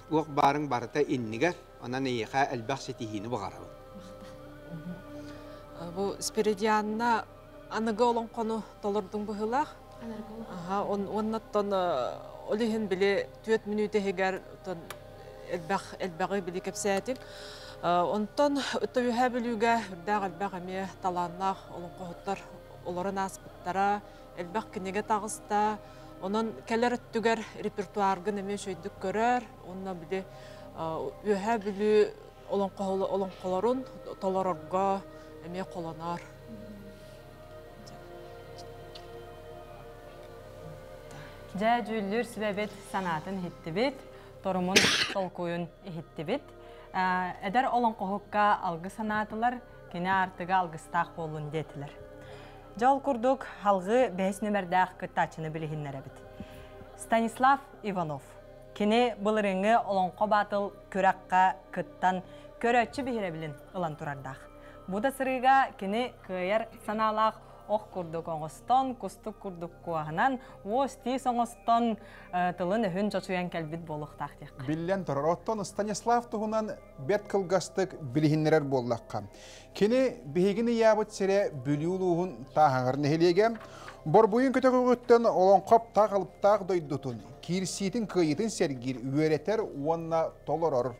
S7: оқ барың барыта иннігер, анан ейқа әлбәқ сетихіні бұғарау.
S9: Бұл спиридианна анығы олон қону толырдың бұғылақ. Оннаттан олығын біле 4 минуты егер әлбәғі біле кәпсәйтін. Онтан үтті үйә білуге үрдәғ әлбәғ әме таланнақ олон қоғыттар оларын аспыттара әлбәғ кінеге тағыста. Onun keller öttüger repertuargın eme şöydük görər, onunla bile ühe bile olan kolarun tolararga eme kolanar.
S5: Жа жүллүр сүбәбет санатын хиттибит, торумун толкуйун хиттибит. Эдер олон қоғыққа алғы санатылар, кене артыға алғыстақ болын детілер. Жол күрдік алғы 5 нөмірдәқ күттачыны білігінлері бит. Станислав Иванов. Кене бұлырыңы олон қобатыл көраққа күттан көрәтші бейірі білін ұлан тұрардақ. Бұда сырыға кене көйер саналақ оқ күрдік оңыстон, күстік күрдік қуағынан, ости соңыстон тылын үхін жочуян кәлбіт болуқтақ дейк.
S4: Білен тұрар. Оттон Станислав тұғынан бет қылғастық білігінлерер боллаққа. Кені бейгіні ябыт сере бүліулуғын тағағырны хелеге, борбойын көтігі өттен олон қоп тағылып тағы дойдутын, кирсийтін күйетін сергер өретер уанна толыр орыр.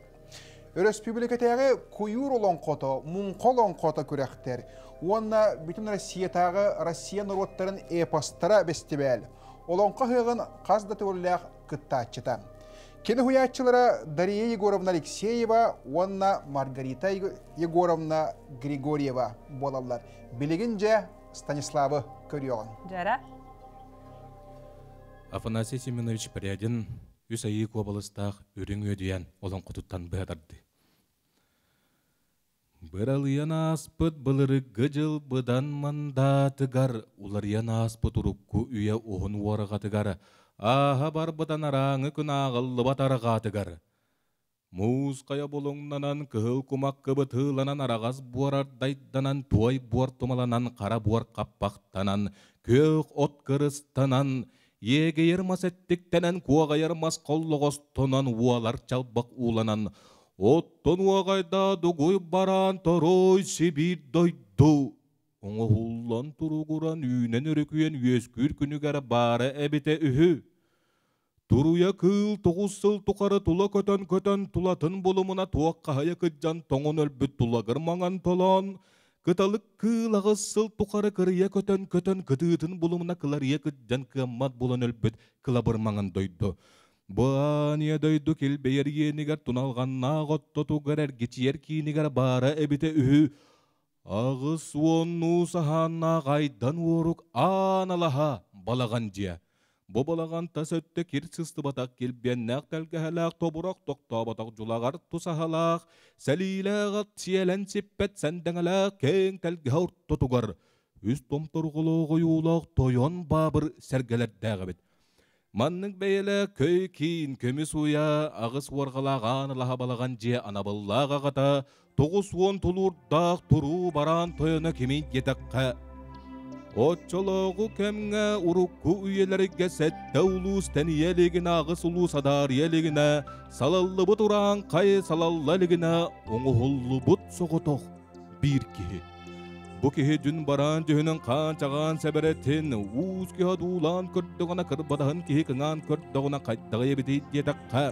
S4: Республикатағы күйір олон қото, мұнқол олон қото көректер, уанна бүтін Россиятағы Россия нұроттарын эпостара бестебәл. Олонқа хығын қазды төвірләқ күттачыта. Кені хуячылары Дарья Егоровна Алексеева, уанна Маргарита Егоровна Григорьева болалар. Білігін жа Станиславы көріоғын.
S5: Жара?
S12: Афанасий Семенович Порядин үс айы көбалыстақ үрің өдіян олон құтыттан бұйадарды. Бір алыян аспыт бұлыры ғыжыл бұдан мандатыгар, улар ян аспыт ұрыққы үйе оғын уарығатыгар, аға бар бұдан араңы күн ағылы батарығатыгар. Муз қая болуңнанан кығыл құмақ кыбы тыланан арағаз буарар дайданан, туай буар тумаланан, қара буар қаппақтанан, көк от кырыстанан, еге ермас әттіктенен, куаға ермас қоллығыстонан, уалар чалбақ уланан, оттон уағайда дугуй баран торой Сибир дойду. Оңы хуллан тұруғыран үйнен өрекуен өскүр күнігер бары әбіте үхі. Туруя кыл тоғыз сыл тұқары тұла көтен тұлатын болымына туаққа хая күджан тоңын өлбіт тұлағыр маңан толан. Кыталық кыл ағыз сыл тұқары кырия көтен күтігітін болымына кылария күджан кыммат болын өлбіт кылабыр маңан дойду. Бания дойду келбейер енігер тұналған нағытты тұғыр әргетер кейінігер бары әбіте үхі. Ағыз онну сахана ғайдан орук аналаға балаған жия. Бұ балаған тас өтті керсісті батақ келбен нәқ тәлгәләқ тобырақ тоқта батақ жұлағар тұсағалақ. Сәлиләғат сиелән сеппәт сәндәңәләқ кең тәлгі ұртты тұғыр. Үз томтырғылы ғойулақ тойон бабыр сәргәләр дәғабет. Манның бәйелі көй кейін көміс уя, ағыз уарғалаған лаға балаған же анабыллаға ғата, 9-10 тұлырдақ тұру баран тойыны кемей етаққа. Отчолығы кәміңе ұрыққы үйелерге сәтті ұлыс тәниелігін ағыз ұлыс адариелігіне, салаллы бұт ұран қай салаллалігіне, оңы ғыллы бұт соғытық бір кеге. Бұ кеге жүн баран жүйінің қанчаған сәбіреттен, ұз кеге дұлан көрдіғына кірбадағын кеге кіңан көрдіғына қайттығы ебетейт етаққа.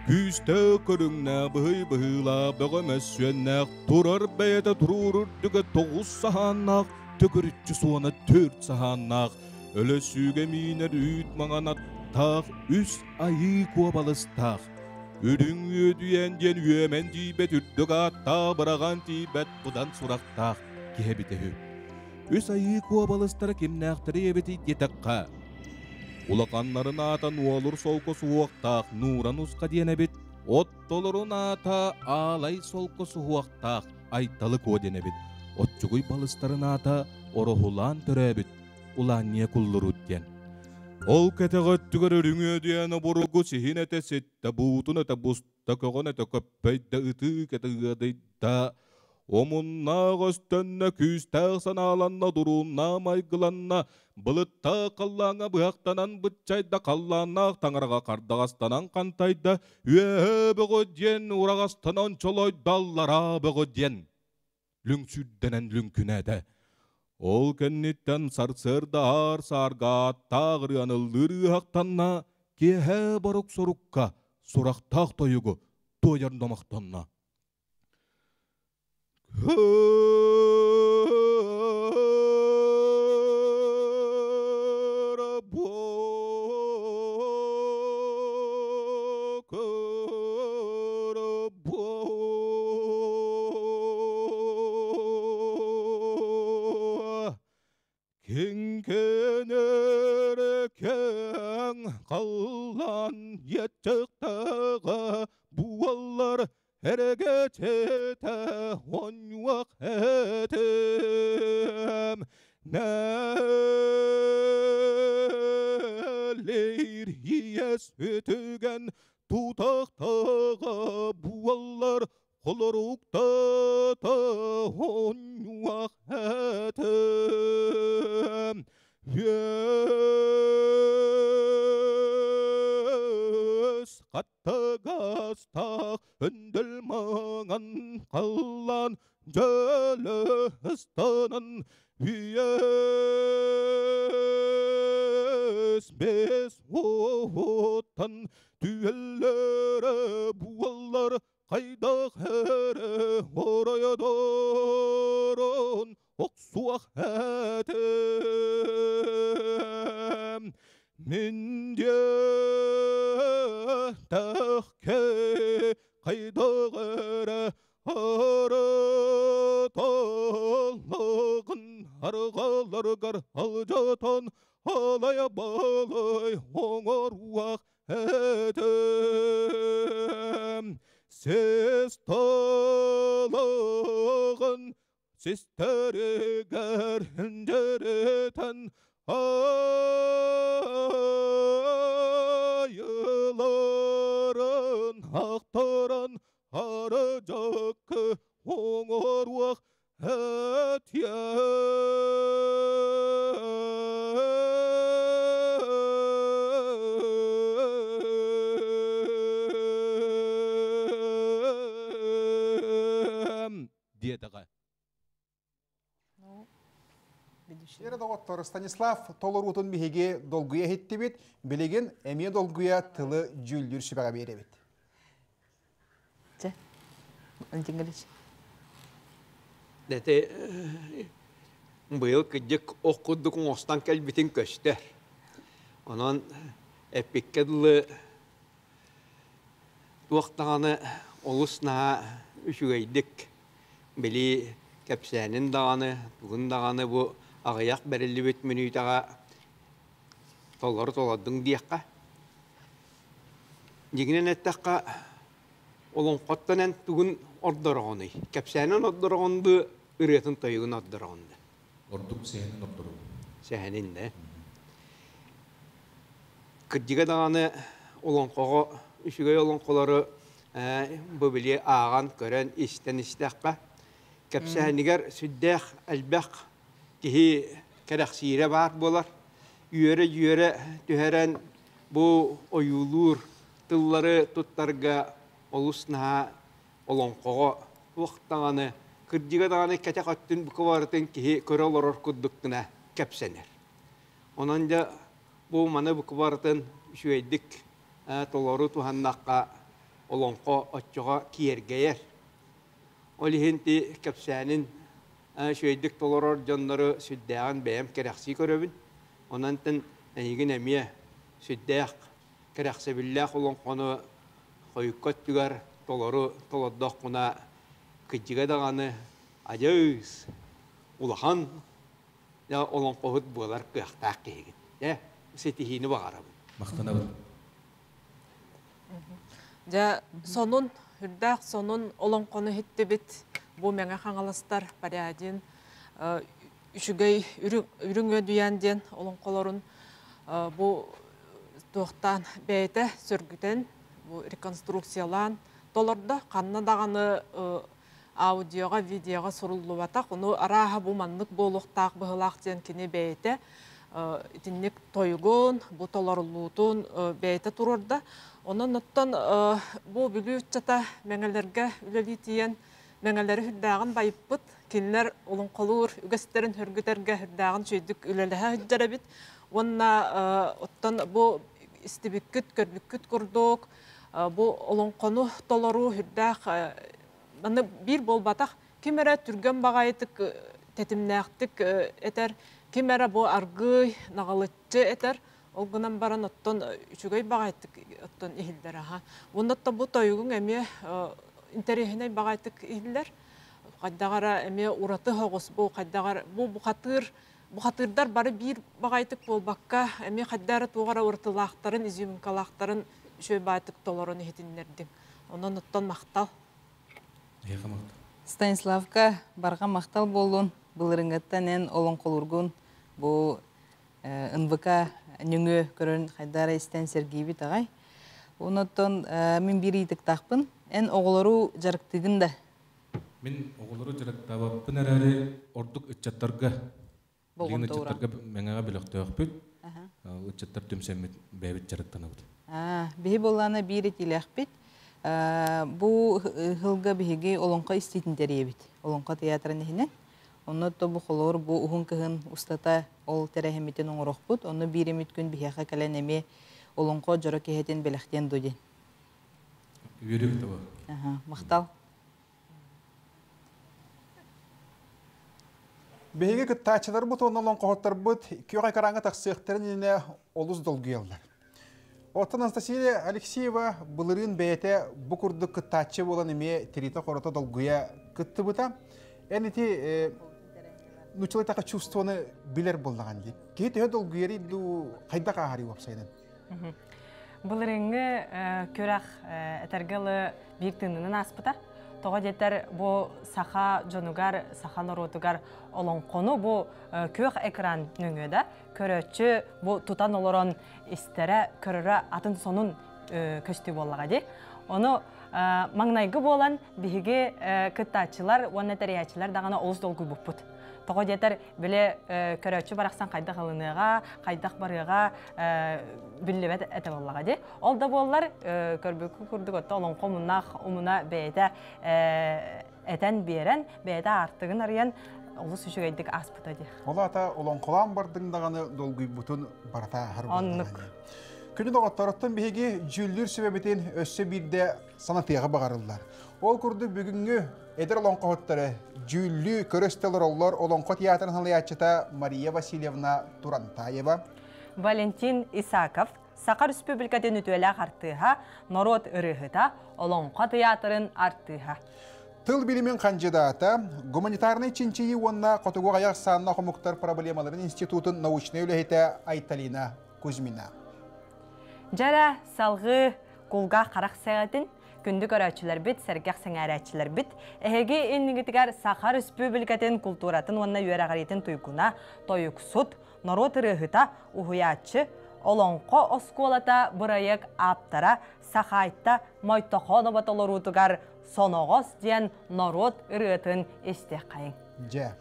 S12: Күсті көріңні бұғыла бұғымыз сүйеннәқ, тұрар бәйті тұрырдығы 9 сағаннақ, түкірітші суаны 4 сағаннақ, өлі сүйге минер үйт маған аттақ, үс айы көбалыстақ. Үрің өдүйен ден үйемен дейбет үрдіг атта біраған дейбет бұдан сұрақтақ кебіті ү. Үс айы көбалыстары кемнәқтірі ебеті детаққа. Улақанларын атын олыр солқы суақтақ, нұран ұсқа ден әбет, от толырын ата алай солқы суақтақ, айталы көден әбет. Отчугуй балыстарын ата орохулан түрі әбет, улан не күллыр үттен. Ол кәтіғаттығыр үріңі өдияны бұрығы сихин әті сетті бұтын әті бұста көғын әті көппәйді үті кәтіғадайда. Омынна ғыстынна күстәқ саналанна дұрунна майғыланна, бұлытта қаллаңа бұяқтанан бұтчайда қалланақ таңырға қардағастанан қантайда, үйе бұғы ден ұрағастанан чолой даллара бұғы ден. Люңсүдденен люңкүнәді. Ол кәннеттен сарсырда ар-сарға тағыры анылдыры хақтанна, кеге барық сұрыққа, сұрақтақ тойығы, тойырдамақтанна. Kenere қаллан етчіқтіға буаллар әргечеті онуақ әтім нәлер иес өтіген тутақтаға буаллар қолыруқтата онуақ әтім Өс қаттығастақ үнділ маңан қалан жөлі ұстанын Өс бес оттан түйелері буалар қайдақ әрі орайадырын Оқсуақ әтім Менде тәқке қайдағыры Арыталығын арғаларғар алжатан Алая балай оңаруақ әтім Сез талығын Sisteriger incereten ayıların aktaran aracakı oğurvak etiyem diyedege.
S4: Ері доғыттар Станислав толырутын бігеге долгуя хетті бет, білеген әме долгуя тылы жүлдір шыбаға бере бет.
S8: Жа, антиңгіліш.
S7: Дәте, бұйыл күдік оқыдық остан кәлбетін көстер. Онан әппеккәділі туақтағаны олысына үшігейдік. Білі кәпсәнін дағаны, бүгін дағаны бұл ағаяқ бәрілі бет мүнітаға толары толадың дейіққа. Дегінен әттіққа олон қоттанан түгін ордырағыны. Кәпсәнін ордырағынды, үретін тойығын ордырағынды.
S12: Ордық сәйінін ордырағын.
S7: Сәйінін, да. Күрдіге дағаны олон қоғы, үшігей олон қолары бұбіле аған көрен істен істіққа. Кәпсәнігер сүддәқ, әлбәқ Кихи кәрәқсире бар болар. Үйері түхәрән бұл ойулур тыллары тұттарға олысына олонқоға уақтағаны, күрдіге дағаны кәтәк аттын бұқы барын кихи көрі оларар күддіктіна кәпсәнер. Онан да бұл маны бұқы барын үшуәйдік толары туғаннаққа олонқо отчыға киергейер. Олихенті кәпсәнін шөйдік толорор жонлары сүддәғын бәйім кәрәқси көрөбін. Онантын әйгін әмия сүддәқ кәрәқсі білләқ олон қоны қойыққат түгер толоры толоддақ құна күджіге дағаны ажыз улахан олон қоғыт бұғалар қияқтақ кейгін. Сетихіні бағарабын.
S12: Мақтанабын.
S9: Сонын үрдәқ сонын олон қоны хетті бет Бұл мәңі қаңаластар париадин, үшігей үріңі дүйәнден олон қоларын бұл тоқтан бәйті сөргітен, бұл реконструкциялан толырды. Қанна дағаны аудиоға, видеоға сұрылы батақ. Оны араға бұл маңлық болуқтақ бұғылақ ден кені бәйті. Итіннік тойғын, бұл толырылуытын бәйті тұрырды. Оның ұттан бұл бүлі үтчата мәңілерге үлелі тиен Мәңәлері хүрдәғын байыппыт, кенлер олың қолуыр, үгестерін хүргітерге хүрдәғын шөйдік үлеліға хүджәрі бит. Онна оттан бұл істебіккіт, көрбіккіт күрдік, бұл олың қону толару хүрдәқ, бір бол батақ, кемәрі түрген бағайытық тәтімнәқтік әтер, кемәрі бұл арғый, нағалытчы әтер, ол ғынан баран оттан үшігей бағайытық оттан ехілдер. Оннатта бұл тойығын әме интерехинай бағайтык иһиллер. Қайдағара әме ураты хоғыс бұл, қайдағара бұл бұқатыр бу хатырдар бары бир багайтык болбакка, эми хаддары тугара уртылактарын, изюминкалактарын шөй байтык толорон хетиннердин. Онон оттон мактал.
S8: Станиславка барға мақтал болуын, бұлырыңғаттан ән олың қолырғын, бұл НВК нүңі көрін қайдара істен сергейбі тағай. Оныттан мен бір етік тақпын, ән оғылару жарықтығын да.
S12: Мен оғылару жарықтабаппын әрәрі ордық үтчаттарға. Деген үтчаттарға мәңіға біліқті өқпіт. Үтчаттар түмсәмет бәбіт жарықтан ауды.
S8: Бейі болғаны бір ет елі ақпет. Бұл ғылға бейге олонқа істейтіндер ебет. Олонқа театрын ехінен. Оны то бұл қолыр, бұл ұғын кіғын ұстата ол тәрәхеметтен оңырық бұд. Оны бір емет күн бейхақа кәлен әме олонқа жоры кехетін бәліқтен дөден.
S12: Үйерек таба.
S8: Мақтал.
S4: Бейге күттачылар бұд, оны олонқа хоттар бұд, күйоғай қараңғы тақсықтарын ене олыз долғы елдер. Оттан Анастасия Алексеева бұлырын бәйті бұқұрды күттачы болан еме терita қората долғыя күтті бұта. Әнеті нүчілай тақа чувствоны білер болдаған дейді. Кейті өт долғыяры қайда қағари өпсайдың?
S5: Бұлырыңы көрақ әтәргілі бейіктіңінің аспыта. Тоға деттер бұл саха жонугар, саха норотугар олон қону бұл көк экран нүңеді. Көрөтчі бұл тұтан олырын істері көрірі атын сонын көсті болыға де. Оны маңнайғы болан бігі күттачылар, оны тәриячылар дағана олыс долғы бұппыт. Тоға деттер біле көрөтчі барақсан қайдақ алыныға, қайдақ барыға білі бәт әті болыға де. Ол да болылар көрбікі күрдік өтті олон қомынақ, ұмына бәйді әтен берен, бәйді артығын ариян олы сүшігейдік аспыта де.
S4: Ола ата олон қолан бардыңдағаны долгүй бұтын барата әр болдағаны. Күні доғаттарыттың бейге жүлдір сөбебетін өссі бірде санатыяғы бағарылдар. Ол күрді бүгінгі әдір олон қоғыттары жүллі көрістелер олар олонқо театрын хылыячыта Мария Васильевна Турантаева.
S5: Валентин Исаков Сақа Республикатын үтуәлі артыға, народ ұрығыта олонқо театрын артыға.
S4: Тыл билимен кандидата, гуманитарный чинчии онна Котугу аяқ санна хомуктар проблемаларын институтын научный үліхеті Айталина Кузьмина.
S5: Жара салғы кулға қарақ сәғатын, күнді көрәтшілер бит, сәргәқ сәңәрәтшілер бит, әйге енігітігер Сақа Республикатын культуратын онна үйәрағаретін тұйқына, тойықсуд, народ ұрығыта ұхуятчы, олонқо осколата бұрайық аптара, Сақайтта майтақоны баталарутығар соноғыз ден народ ұрығытын істек қайын.
S4: Жа.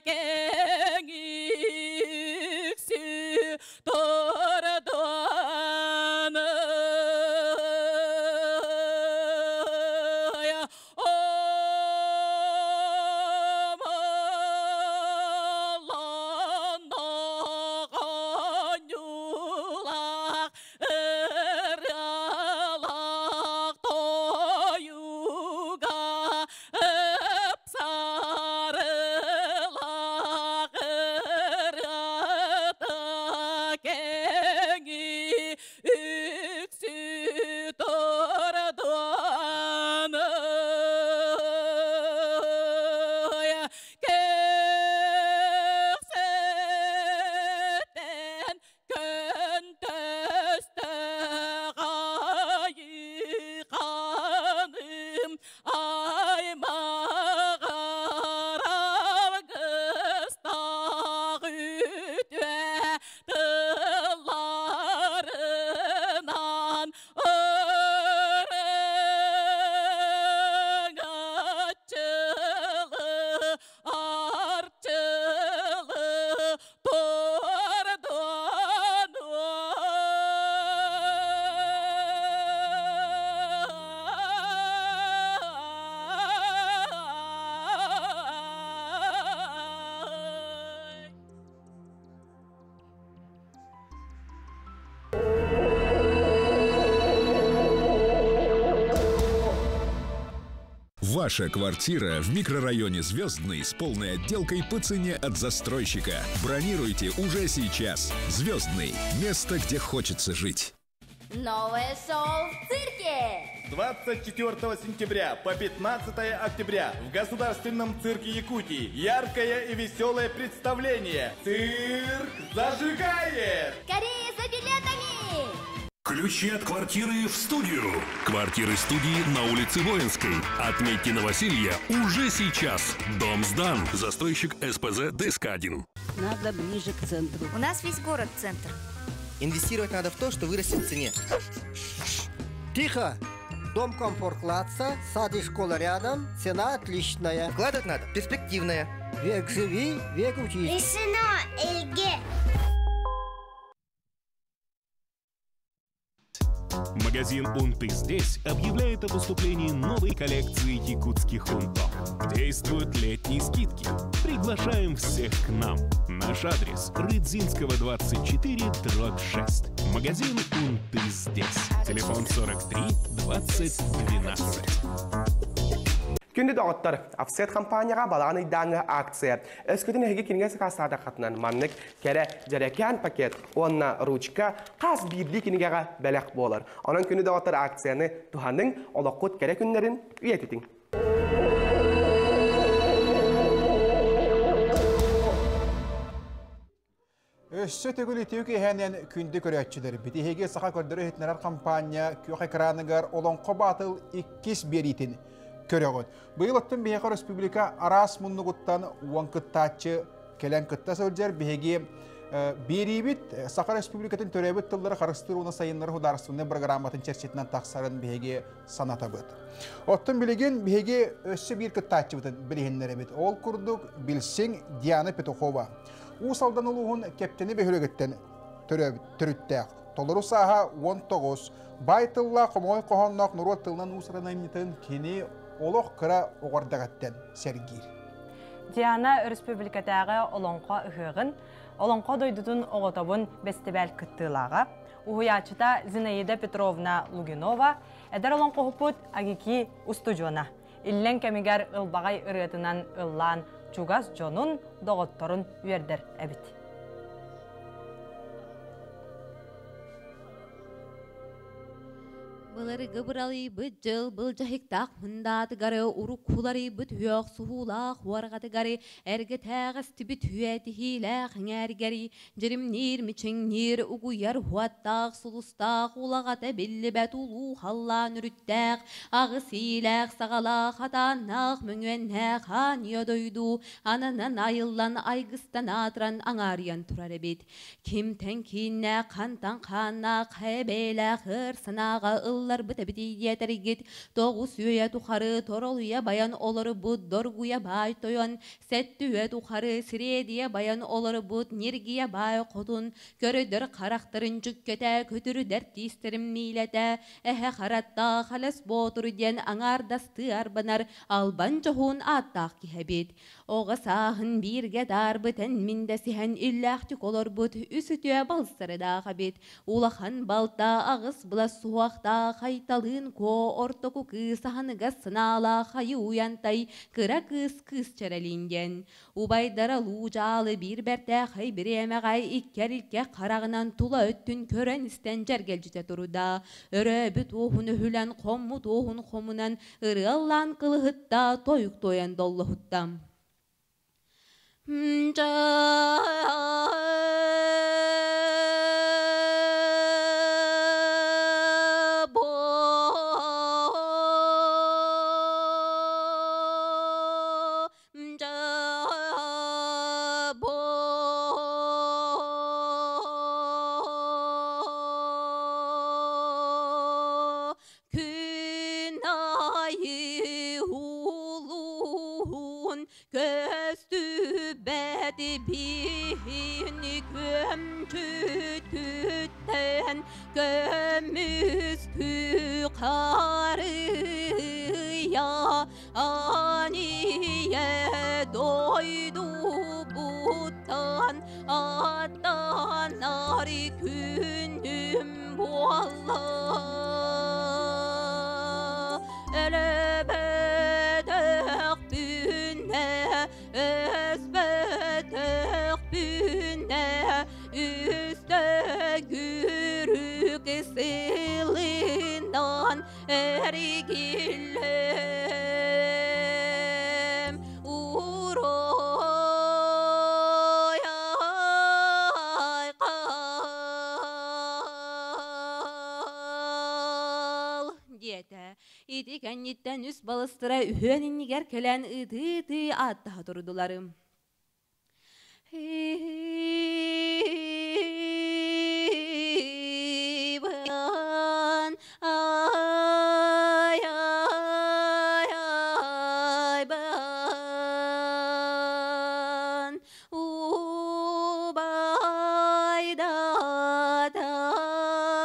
S10: кеңіксі тұрданы
S13: Ваша квартира в микрорайоне Звездный с полной отделкой по цене от застройщика. Бронируйте уже сейчас. Звездный. Место, где хочется жить.
S14: Новое шоу в цирке!
S15: С 24 сентября по 15 октября в Государственном цирке Якутии яркое и веселое представление. Цирк зажигает!
S14: Скорее за билетами!
S16: Ключи от квартиры в студию. Квартиры-студии на улице Воинской. Отметьте новоселье уже сейчас. Дом сдан. Застройщик СПЗ ДСК-1.
S17: Надо ближе к центру.
S14: У нас весь город центр.
S18: Инвестировать надо в то, что вырастет в цене.
S19: Тихо! Дом комфорт-класса, сад и школа рядом, цена отличная.
S18: Вкладывать надо перспективная.
S19: Век живи, век учись.
S14: Решено, Эльге!
S16: Магазин «Унты здесь» объявляет о поступлении новой коллекции якутских унтов. Действуют летние скидки. Приглашаем всех к нам. Наш адрес: Рыдзинского 24/6. Магазин «Унты здесь». Телефон 43 20 12.
S20: Күнді доғыттар, офсет компанияға балағаны идаңы акция. Өскөтін әге кенген сақасада қатынан маннық кәрі жарекән пакет, онына ручка, қаз бирлі кенегеға бәләқ болыр. Оның күнді доғыттар акцияны тұханың олаққыт кәрі күнлерін үйететін.
S4: Өссө төгілі теуке әнен күнді көрәтшілер. Бітігеге сақа көрдірі етінерар компания күйеқи қыранығар олонқы батыл 2 беретін көрәғын. Бұйыл оттың Бейеқі Республика арас мұннығыттан уанқыттачы кәлән қытта сөлдер бейге беребет Сақа Республикатын төрәбет тыллары қарыстыруына сайынлары хударыстығыны программатын черчетінен тақсарын бейге саната бұд. Оттың білеген бейге өссі бір қыттачы бұтын білігенлері бет. Ол күрдік білсің Диана Петухова. Усалдан ұлығын кептені бейгілігіттен түріттәқ. Толыру саға 19. Байтылла қомой қоғаннақ нұру тылынан ұсырына емнетін кені олық қыра оғардағаттен сәргейр.
S5: Диана Республикатағы олонқо ұғығын, олонқо дойдудun оғытабын бестебәл күттілаға, ұғыячыта Зинаида Петровна Лугинова, әдір олонқо ғыпыт агики устужуына. Иллен кәмігер ұлбағай ұрытынан ұллан чугас жонун доғытторын үйердер әбіт.
S10: Былары гыбыралы бұд жыл, бұл жахиктақ мұндатығары, ұрық құлары бұд үйек сұғулақ уарғатығары, әргі тәғіз түбіт үйәтігілі қаңәргәрі, жерімнер, мечеңнер, ұғыяр хуаттақ, сұлыстақ, улағаты білі бәт ұлу қаллан үріттәқ, ағыз иләқ, сағалақ, атанақ, мөңенәқ, хан йодойду, ананан айыллан, айғыстан атыран аңариян тұрар әбет. Кем тәңкіне, қантан қана, қайбелі, қырсынаға ылла
S21: баллар быта битиетеригит тогу сүйе тухары торолуя баян олары бут доргуя бай тойон сеттүе тухары средия баян олары бут ниргия бай котун көрөдөр карактырын жүккете көтүрүдер тистерим милете эхе харатта халас ботур ден аңар дасты арбанар албан жохун аттак кихебит ога сахын бирге дарбытен минде сихен иллахти колор бут үсүтүе балсырыда хабит улахан балта агыс була суакта хайталын ко ортоку кысаханыга сынала хайы уянтай кыра кыс черелинген убайдара лужалы бир берте хай биремегай иккерилке карагынан тула өттүн көрен истен жергел жите туруда өрөбү туухун хүлен комму туухун хомунан ырыллан кылыхытта тоюк тоян доллохуттам bihini gömtütten gömüstü karıya aniye doydu buttan attan nari günüm bu Allah elebedek büne esbedek büne üste gürük silinden erigillem uroya kal diyete idiken itten üst balıstıra ühönin niger kelen ıdı atta durdularım. Ban ay ban ubayda darubay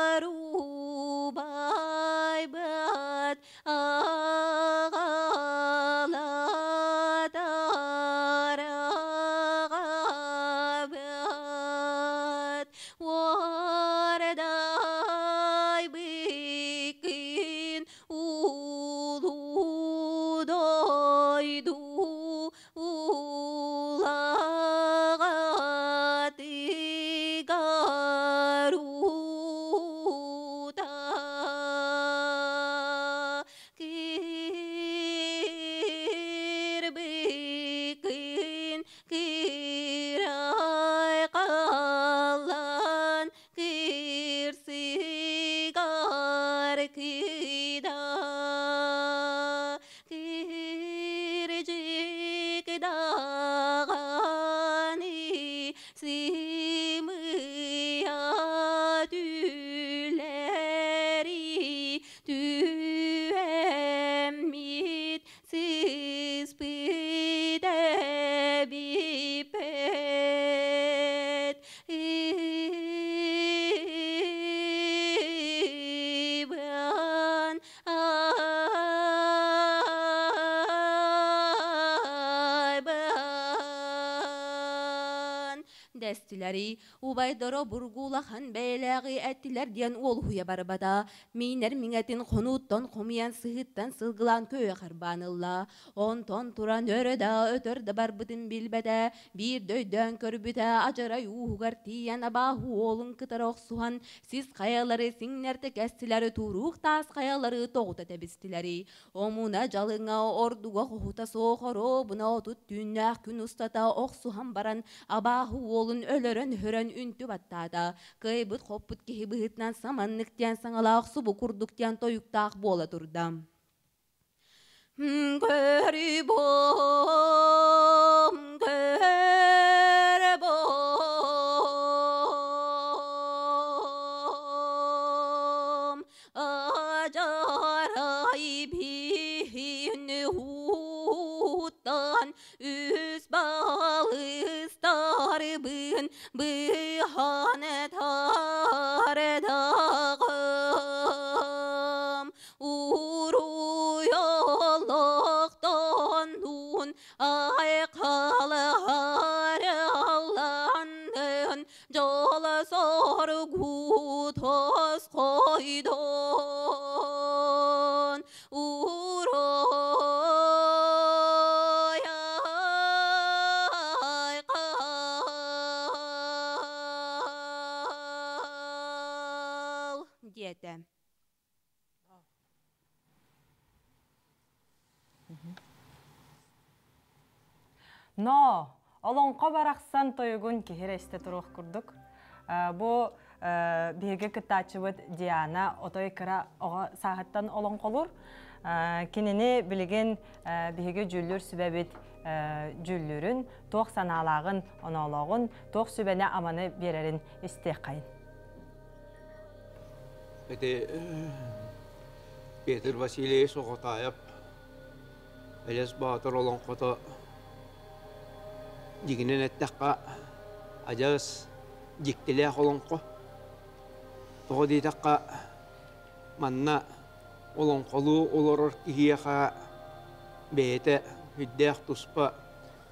S21: Destileri ubaydoro burgulahan beylagi ettiler diyen ol huya barbada miner mingetin konuttan komiyan sıhıttan sılgılan köye karbanılla on ton turan öreda ötörde barbıdın bilbede bir döydön körbüte acara yuhugar tiyen abahu olun kıtarok suhan siz kayaları sinlerte kestileri turuk tas kayaları toğuta tebistileri omuna jalınga orduga kohuta soğoro buna otut dünnah gün ustata ok suhan baran abahu olun ölörön hörön üntü battada kıybıt kopput kihi bıhıtnan samanlıktan sanalaq subu kurduktan toyuktaq bola durdam Göribom göribom aca Атын быханы тардағым Уру yolluqtan nun Ayqalı harallandın Jolu sorgu toz koydun Diyete.
S5: No, olonqa baraqsan toygun kihireste turuq kurduk. Bu birge kıtaçıbıt Diana otoy kıra oğa saattan olonqolur. Kinini bilgin birge jüllür sübebit jüllürün, toq sanalağın onoloğun, toq sübene amanı bererin isteqayın.
S7: Peter Vasiliy Soğotayap, Eles Bahtır olonqota diginen ettaqqa ajas jiktilea olonqo. Toqo diitaqqa manna olonqolu oloror kihiyaqa beete hüddeaq tuspa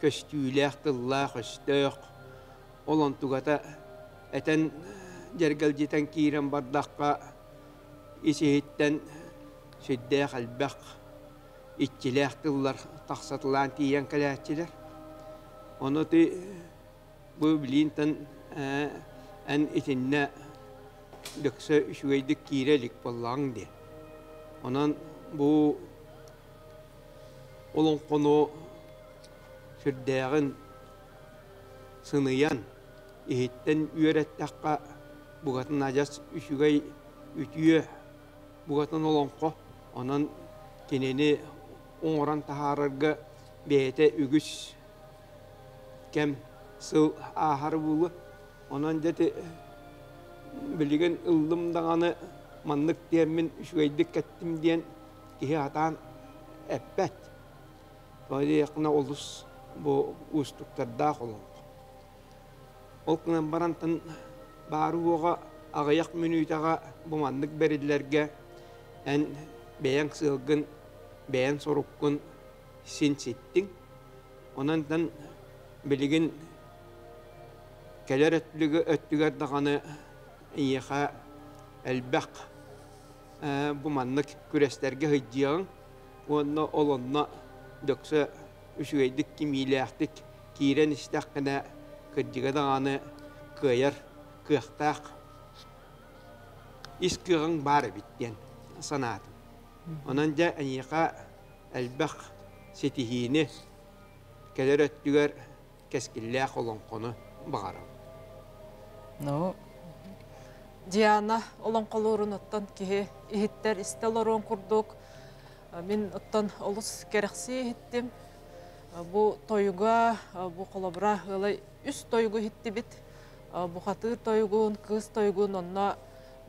S7: köstüüleaq tıllaaq östööq olontugata eten jergeljiten kiiren bardaqqa isihitten süddeaq albaq ittileaq tıllar taqsatılaan tiiyen kalaachiler. Onu ti bu bilinten en itinne dökse şüydik kirelik bollan di. Onun bu olon konu süddeğin sınıyan ihitten ürettekka bugatın ajas şüy ütüye bugatın olon ko onun kineni oran taharırga bete ügüs kem sıl ahar bulu onun dedi bilgin ıldım dağını manlık diyemin şüydik ettim diyen ki hatan ebbet böyle yakına olus bu ustuklarda olun olkun barantan baruğa ağayak minütağa bu manlık berillerge en beyan sılgın beyan sorukkun sin sittin ondan bilgin keler öttüger dağını iyiha elbaq bu manlık küreslerge hıcıyağın onunla olunla dökse üşüydik kimiliyaktik kiren istakına kıcıga dağını kıyar kıhtaq iskığın bari bitten sanatım onunca iyiha elbaq setihini keler öttüger keskillää olon konu bağıram.
S9: No. Diana olon kolorun ottan ki ihitler isteloron kurduk. Min ottan olus gereksi ihittim. Bu toyuga bu kolobra hılay üst toyugu hitti bit. Bu hatır toyugun, kız toyugun onna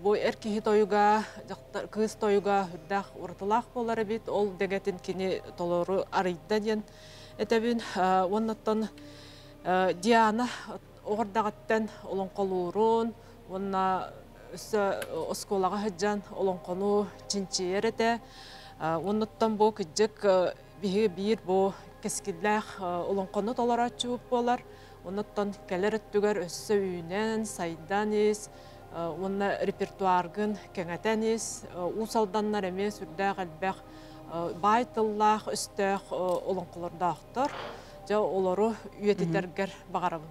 S9: bu erkeği toyuga, kız toyuga hüddağ urtulaq boları bit. Ol degetin kini toloru arıyda diyen. Etebin onattan Diana ordağıttan olon kolurun, onna oskolağa hıccan olon konu çinçiyer ete. Onattan bu kıcık bir bu keskillağ olon konu tolara çubup bolar. Onattan keler öttüger össü üyünen, saydanis, onna repertuargın kengeteniz, usaldanlar eme sürdağ elbaq baytıllah üstağ olon kolordağıtır. Ja oloro üyetiterger bağarabın.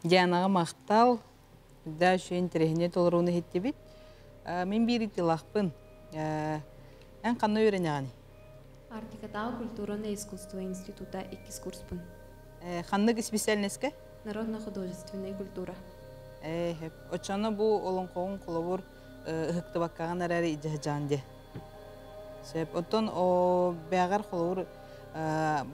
S8: Dianaga maqtal da şeyn terehine tolorunu hittibit. Men bir itilaqpın. En qanna öğrenýäni?
S21: Артикатал культурное искусство института иккис курспын.
S8: Qanna специальностька?
S21: Народно-художественная культура.
S8: Очана bu olon qoğun qolobur hıktı bakkağın ararı icahcandı. Sebep oton o beğer qolobur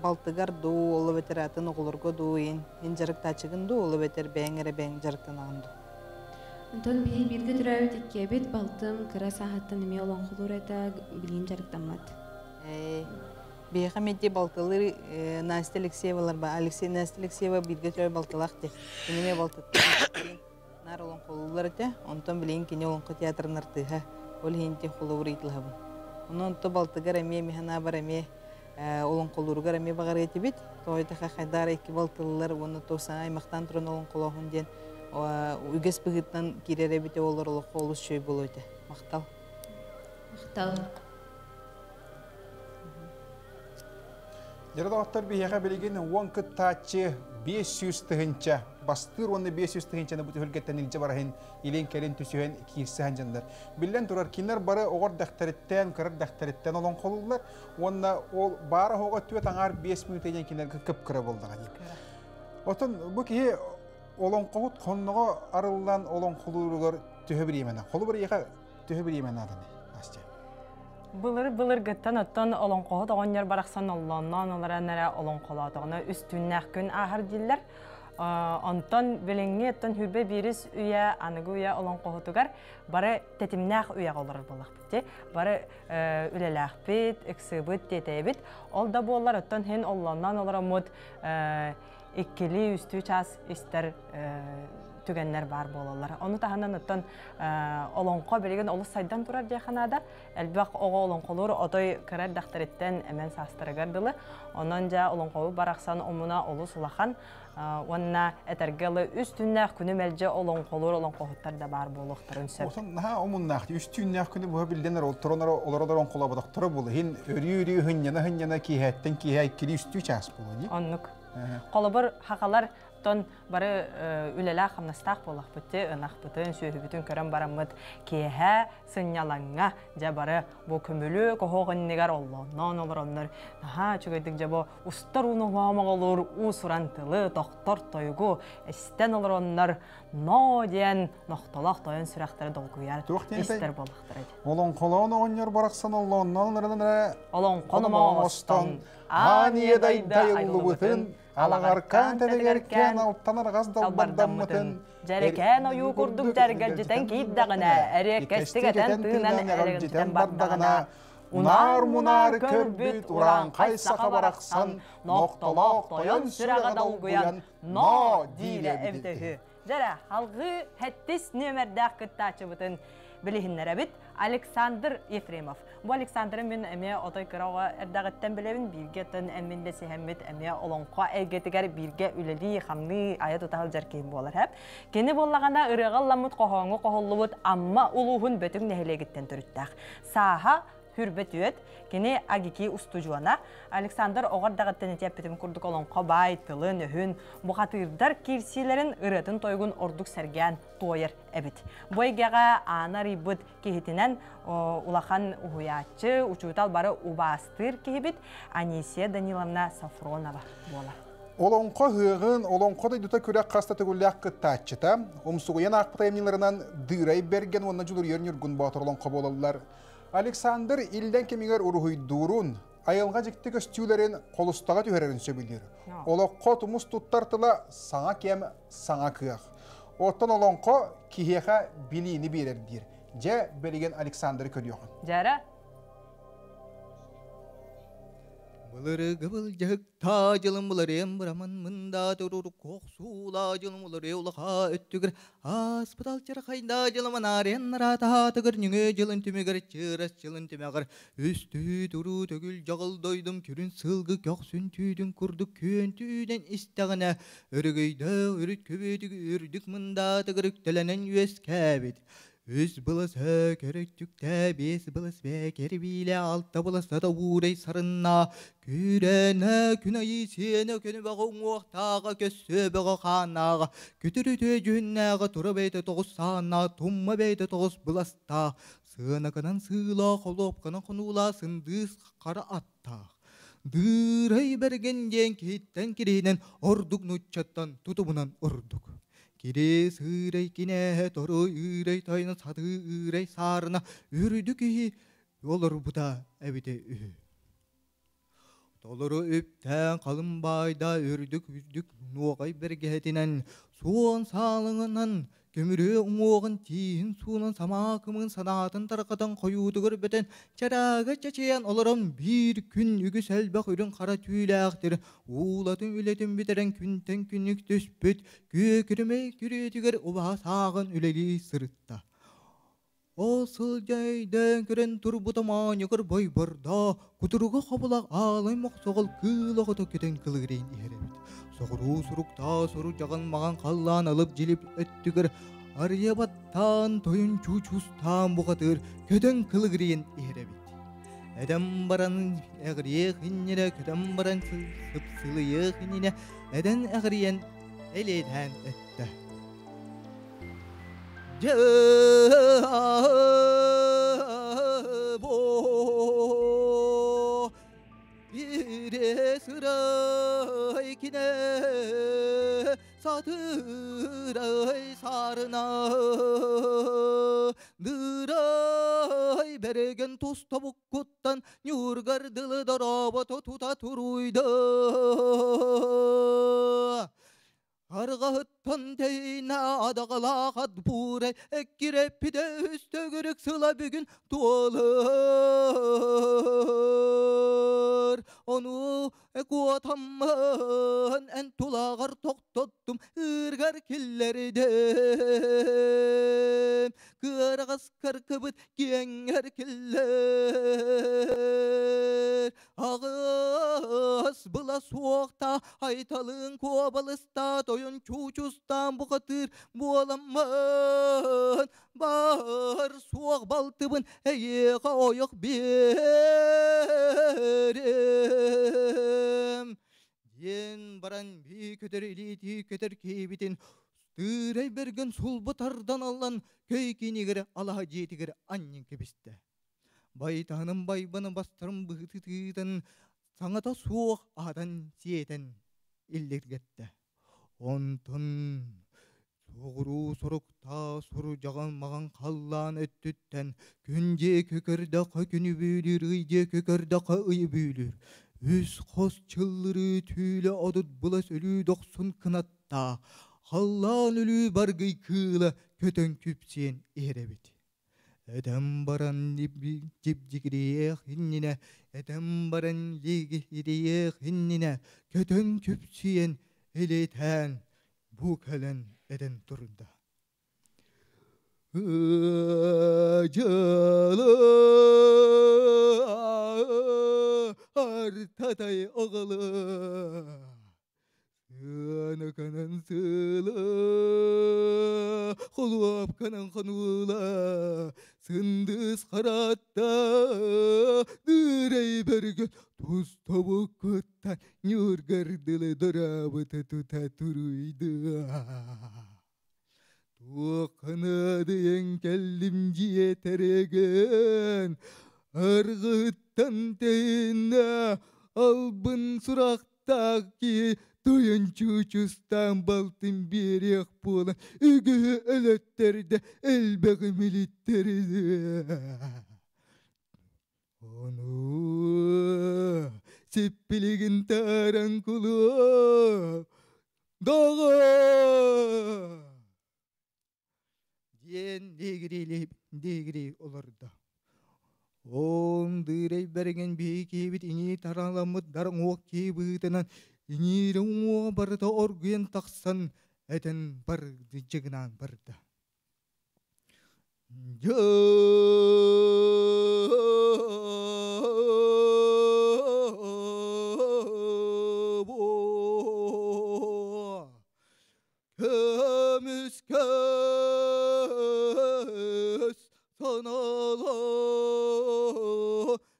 S8: baltıgar du olu beter atın oğulurgu du en jarıkta çıgın du olu beter beğengere beğen jarıktan ağındı.
S21: Ondan bir götürüp tikkebet baltım kıra sahattan eme olan qolur eta bilin jarıktanmat.
S8: Бейха медде балталыр Настя Алексеевалар ба, Алексей Настя Алексеева бирге төрі балталақты. Кенеме балтатты. Нар олон қолылар өте, онтан білейін кене олонқы театрын артыға. Ол хенте қолы ұрайтылға бұл. Онын то балтыгар әме, механа бар әме, олон қолырғар әме бағар еті бет. Тойдыға қайдар әкі балтылылар, оны тоса аймақтан тұрын олон қолағын ден. Үгес бұғыттан керер әбіте олар олы қолыз шөй бол өте. Мақтал.
S21: Мақтал.
S4: Ярдағаттар бейеға білеген 10 күттачы 500 тұғынша, бастыр оны 500 тұғыншаны бұты хөлгеттен үлчі барахын, елен кәрін түсіген кейсі ханжандар. Білден тұрар кинер бары оғыр дәқтәріттен, кірір дәқтәріттен олон қолылар, онына ол бары оға түйет аңар 5 минут еден кинер күп кірі болдыған. Отын бұл кейі олон қолыт қонныға арылдан олон қолылығыр түйі біреймені. Қолы бірейға түйі біреймені аданы.
S5: Былыр гыттан оттон олон қоғыт оғынер барақсан олоннан оларан әрі олон қолатығына үстүннәқ күн ахыр диллер. Онтон біліңе оттон хүрбе біріс үйе, анығы үйе олон қоғытығар бары тәтімнәқ үйе қолар болақ бітті. Бары үлеләқ біт, үксі біт, детей біт. Ол да болар оттон хен олоннан олар мұд иккили үсті час істер түгеннер бар болалар. Оны таханан оттон олонқо береген олы сайдан турар дияханада. Әлбақ оға олонқолуыр отой кірер дақтареттен әмен састырығардылы. Онан жа олонқоу барақсан омуна олы сулахан. Онна әтергелі үстүннәқ күні мәлже олонқолуыр олонқоғыттар да бар болуқтарын сөп.
S4: Осан омуннақ үстүннәқ күні бұға білденер олар олонқола бұдақтыры болу. Хен өрі хынняна кейхәттен кейхәй кері үстү час болу.
S5: Оннық. Қолыбыр хақалар тон бары үлелі қамнастақ болақ бұтты, ынақ бұтын, сөйі бүтін көрін барамыд кейхә сынялаңа жа бары бұл көмілі қоғын негар олуынан олар онлар. Чөгейдік жа бұл ұстар ұны ғамақ олар, ұсырантылы, тоқтар тойгу, әстен олар онлар но ден ноқталақ тойын сүрәқтері долгуяр істер болақтыр.
S4: Олон қолауын оғынер барақсан олуынан
S5: Олон қонымау остан,
S4: аниедайдай ұлы бұтын, алағарқан тәлегеркен алттанар ғаздалбардаммытын.
S5: Жәрекән ойу күрдік жәргәл жетен кейддағына, әрек кәстігетен тыынан әрек жетен бардағына.
S4: Унар көрбіт, уран қайсақа барақсан, ноқталақ тойын сүрәға далгуян, но дейлі әвдігі.
S5: Жәрі, халғы хәттіс нөмірдәқ күттачы бұтын білігіннер әбіт Александр Ефремов. Бұл Александрын мен әме отой қырауға әрдағыттен білебін бірге түн әмінде сехемет әме олонқа әйгетігер бірге үлелі қамны айат ұтағыл жаркейін болар әп. Кені болағана ұрығал ламыт қоғаңы қоғылы бұд, амма ұлуғын бөтің нәхелегіттен түріттәқ. Саха хүрбет өт, кені агики ұсты жуана. Александр оғардағыттен етеппетім күрдік олонқа бай, тылын, өхін, бұғатырдар керсилерін ұрытын тойгын ордық сәрген тойыр әбіт. Бойгеға ана рибыт кейтінен улахан ұхуятчы, учутал бары убастыр кейбіт Анисия Даниловна Сафронова бола.
S4: Олонқа ғығын, олонқа дайдута көрек қаста түгілләқ қыттачыта. Омсуғыян ақпыта емнелерінен дырай берген, онна жүлір ерін үргін батыр олонқа болалылар. Александр илден кемеңер ұрғыйдурун, айылға жекті көстюлерін қолыстаға түйерерін сөбілдер. Олоққа тұмыс тұттартыла саңа кем, саңа күйақ. Оттан олонқа кейеға білейіні берердер. Жә береген Александр көріоғын.
S5: Жәрі?
S1: Бұлыры ғыбыл жықта жылым бұлыр ем бұрамын мұнда тұрыр қоқсула жылым бұлыр еулыға өттігір аспытал чырқайда жылымын арен рата тұгір нүңе жылын түмегір чырас жылын түмегір үсті тұру төгіл жағыл дойдым күрін сылғы көқсін түйдің күрдік көн түйден істіғіне үргейді үріт көбетігі үрдік мұнда тұгір үктілінен өз кәбет. Үз бұлысы көріктікті бес бұлыс бе кербейлі алтта бұлысы да урай сарынна күрені күнайы сені күні бағың оқтаға көсі бұғы қанаға күтіріті жүннәға тұры бейті тоғыз сана тұмма бейті тоғыз бұласта сынықынан сыла қолып қана құнула сындыз қара атта дырай бергенден кеттен керейнен ордық нүтчаттан тұтымынан ордық. Кире сырай кине тору үрей тайны сады үрей сарына үрдік үй олар бұда әбіде үй. Толыры өптен қалым байда үрдік үздік нуағай бергетінен суын салыңынан көмүрө уңуогун тиин суунун самаакымын санаатын таркадан коюутугөр бетен чарага чачаян олорон бир күн үгүс элбак үрүн кара түүлээктер уулатын үлетин битерен күнтен күнүк төспүт күйөкүрмей күрөтүгөр убаасаагын үлели сырытта. Осыл жайдан көрен турбута мааньыкыр бойборда, кутуруга хабылак алай моксогол кылогото кетен кылыгырейн иһеребит. Согуруу сурукта сору жаган маган каллаан алып жилип өттүгөр арьябаттан тоюн чучустан бугатыр көтен кылыгырейн иһеребит. Эдем баран эгриек иннере көтен баран сыпсылыйык инне эден эгриен эледен өттү. Jabo bire sıray kine satıray sarına dıray beregen tuz tavuk kuttan yurgardılı darabato tuta turuydu. Argahıttan deyna adağalağat bure ekkirepide üstögürük sıla bugün tuğalır. Onu ekuatamman en tulağar toktottum ırgar killerden. Kırgız kırkıbıt genger killer. Ağız bula soğukta aytalın kobalısta toyun çuçustan bu katır bualamman. Bar soğuk baltıbın eyeğe oyuk berim. Yen baran bir köter iliti köter kebitin Tırey bergen sulbatardan alan köy kinigere alaha jetigere anyen kebiste. Baytanın baybanı bastırın bıhtıtıdan sanata soğuk adan siyeten illergette. Ondan soğuru sorukta soru jağan mağan kallan öttütten günce kökördaqa günü büyülür, ıyje kökördaqa ıyı büyülür. Üs kos çılları tüyle adut bulas ölü doksun kınatta. Hallan ölü bargıy kığla kötön küpsiyen erebit. Edem baran cibcigiriyek hinnine, edem baran ligiriyek hinnine, kötön küpsiyen eleten bu kalen eden turunda. Acalı artatay oğlu Ana kanan sıla, koluap kanan kanula, sındız karatta, dırey bergen, tuz tavuk kuttan, yurgardılı darabıta tuta turuydu. Tuğkanadı yenkellim ciye teregen, argıttan teyna, albın suraktaki, Toyun çuçustan baltın birek bulan ügü öletterde elbeği militterde. Onu seppiligin taran kulu dağa. Diyen digri olurdu. On direy bergen bir kibit ini taralamut darang o kibitenan İnirung barda orguyen taksan eden bar dijegnan barda. Jabo kömüsköz sanala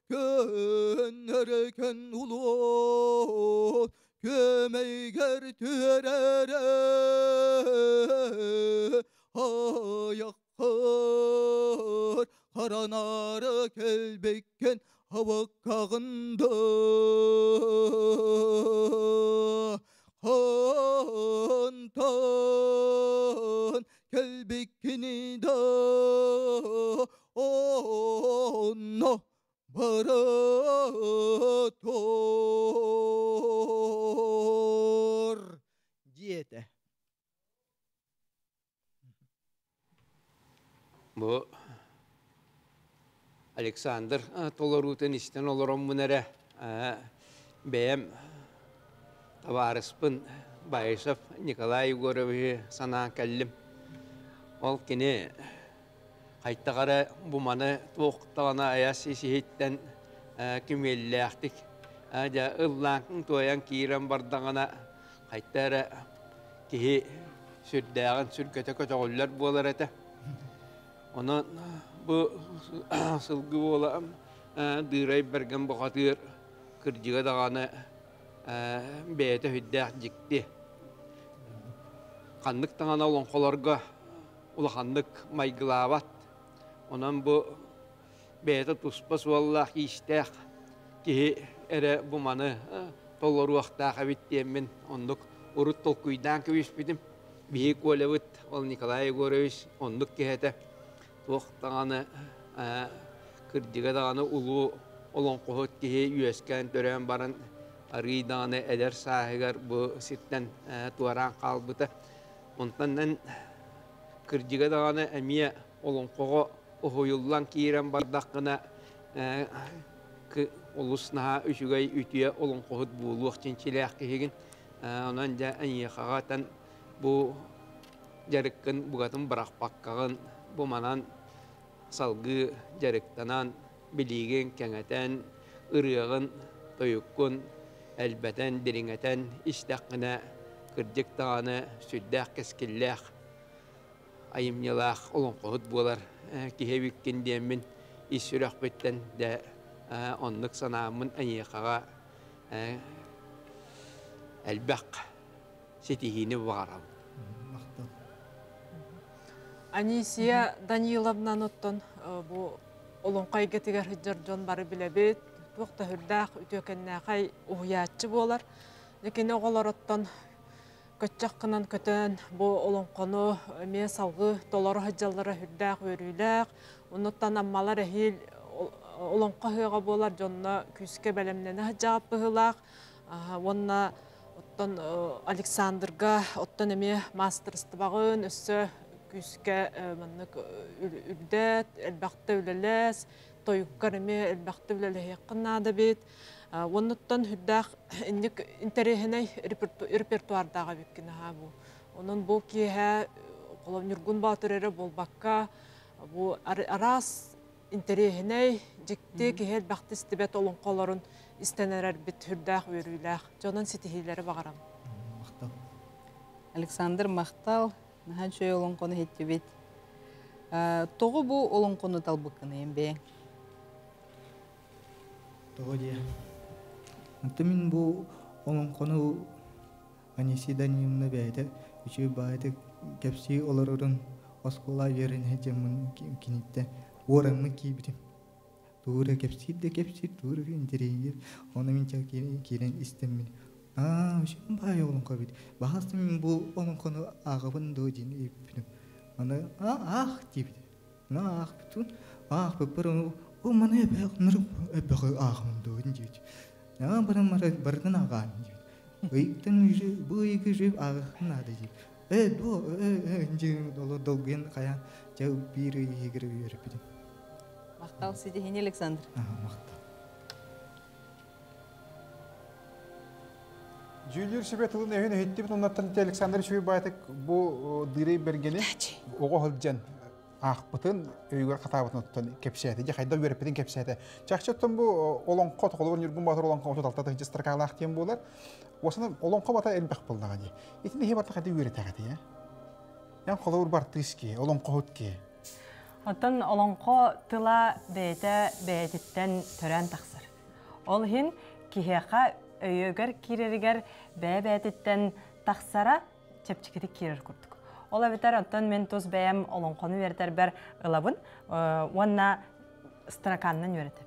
S1: könnerken ulu Kömeyger türere ayakkar karanara kelbekken havakkağında hantan kelbekkini da onna barator diyete.
S7: Bu Alexander Tolorut'un isten olurum bunere beyem tavarıspın Bayışov Nikolay Yegorov'u sana kellim. Ol kini kayıttakara bu manı tuğuktağına ayası sihitten kümelliğaktik. Aja ıllankın toyan kiren bardağına kayıttara kihi sürdağın sürköte kötüğüller bular ete. Onun bu sılgı olam dıray bergen bu katır kırcıga dağına beyte hüddağ jikti. Kandık tağına olan kolarga ulakandık maygılavat. Onun bu beyte tuspas vallahi iştağ ki ere bu manı tolları vaqtağa bittiyemin onduk urut tolkuydan kıviş bidim. Bihik olevit ol Nikolay Yegorovich onduk kihete. Tuğtağını kırcıga dağını ulu olan kohut kihi üyesken tören baran arıydağını eder sahigar bu sirtten tuaran kalbıta. Ondan kırcıga dağını emiye olan kohu ohuyullan kiren bardakına olusnaha üçügay ütüye olan kohut buluq çinçileğ kihigin. Ondan da en yıkağatan bu jarıkkın bugatın bırakpakkağın bu manan salgı jarıktanan biligen kengeten ırığın toyukkun elbeten diringeten istakına kırcık dağını süddağ keskilleğ ayımyalağ olan kohut bular kihevikkin diyemin isürek bitten de onluk sanamın en yıkağa elbaq setihini varam.
S9: Анисия Даниловнан оттон бу олонкай кетигер хиджар жон бары билебит. Туқта хүрдах үтөкеннәкай уяатчы болар. Лекин оголор оттон көтчаккынан көтөн бу олонкону эме салгы толору хиджаллары хүрдах өрүләк. Уnuттан аммалар эхил олонка хыга болар жонна күскө белемнене хиджап быгылак. Онна оттон Александрга оттон эме мастерстыбагын өссө küske manık übdet elbaqta ülelес toyukkar eme elbaqta ülele yakınada bit onuttan hüddaq indik interehine repertuardaga bikkine ha bu onun bu ki ha kolon nurgun batırere bolbakka bu aras interehine jikti ki elbaqta istibet olun kolorun istenerer bit hüddaq verüylaq jonan sitihileri bagaram
S8: Alexander Maqtal Nahan şöyle olan konu hiç Toğu bu olan konu talbıkını embe.
S1: Toğu diye. Antemin bu olan konu anisidan yumna beyde. Üçü bayda kepsi olarırın oskola yerin hecemun kinitte. Oranı kibirim. Doğru kepsi de kepsi doğru indireyir. Onu min kiren istemin. Şimdi bayağı olan kabit. Bahasım bu onun konu ağabeyim dojin ipim. Ana gibi. Bütün beperon o mana yapıyor nuru ağabeyim dojin gibi. Ya bardan ağabeyim gibi. Uyuktan bu uyku ağabeyim nada gibi. Do inci dolu dolgun kaya jauh bir yigir yürüpüm.
S8: Maqtal sidihini Alexander.
S1: Maqtal.
S4: Jülier Şibetul'un evine hitti bir ondan Alexander Şubi baytık bu direği bergeni oğu hılcan ağıpıtın öyüger katabatın tutan kepsiyeti. Jakayda veripedin kepsiyeti. Çakçıttın bu olonko toğulun yürgün batır olonko otu taltada hıcı stırkalaq diyen bolar. Osana olonko bata elbaq buldağı diye. İtinde hebartı kadi veriteğati ya. Yan kolor bartıyski, olonko hutki.
S5: Ondan olonko tıla beytitten tören taqsır. Ol hin kiheqa öyöger kireriger beytitten taqsara çepçikiti kirer kurduk. Ola biter ondan men toz beyem olonkonu verter ber ılabın. Onna strakandan yöretim.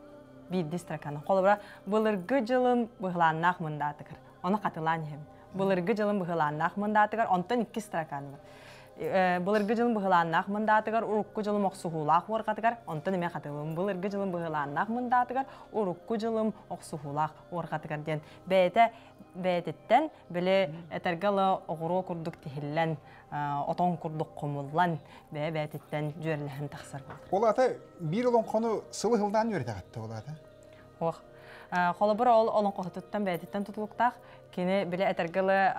S5: Biddi strakandan. Kolabra bılırgı jılın bıhlannak mındatıkır. Onu katılan hem. Bılırgı jılın bıhlannak mındatıkır. Ondan iki strakan var. Былыргы жылын быһылааннаах мындатыгар урукку жылым оксухуулаах уоргатыгар онтон эме хатылым былыргы жылын быһылааннаах мындатыгар урукку жылым оксухуулаах уоргатыгар диэн бээтиттен биле этергалы оҕуруу курдук тихиллен отон курдук комуллан бээтиттен жүйөрлэһэн тахсар болду.
S4: Ол ата бир олонхону сылы хылдан үйрөтөгөттө ол ата.
S5: Ох. Холобур ол олонкохотуттан бээтиттен тутулуктаах кини биле этергалы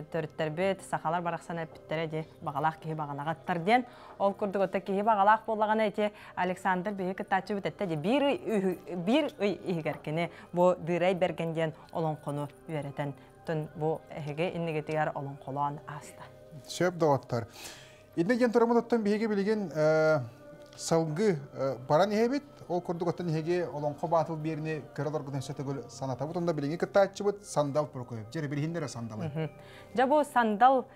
S5: төрүттөрбүт сахалар бараксан эпиттере де багалаах киһи баганагаттар диэн ол курдук отта киһи багалаах боллагана эти Александр биһи кытаачы бүтетте де бир ый игер кини бу дырай берген диэн олонкону үйрөтен тун бу эһиге иннигетигер олонколоон аста.
S4: Сөп доғаттар. Иднеген тұрамыдаттан бейге білген салғы баран ехебет, ол күрдіғаттан ехеге олонқо батыл беріне көрілорғыдан сөтігіл саната бұд, онда білген кітаатчы бұд сандал përкөйіп. Жері білгендері сандалы.
S5: Жа бұл сандал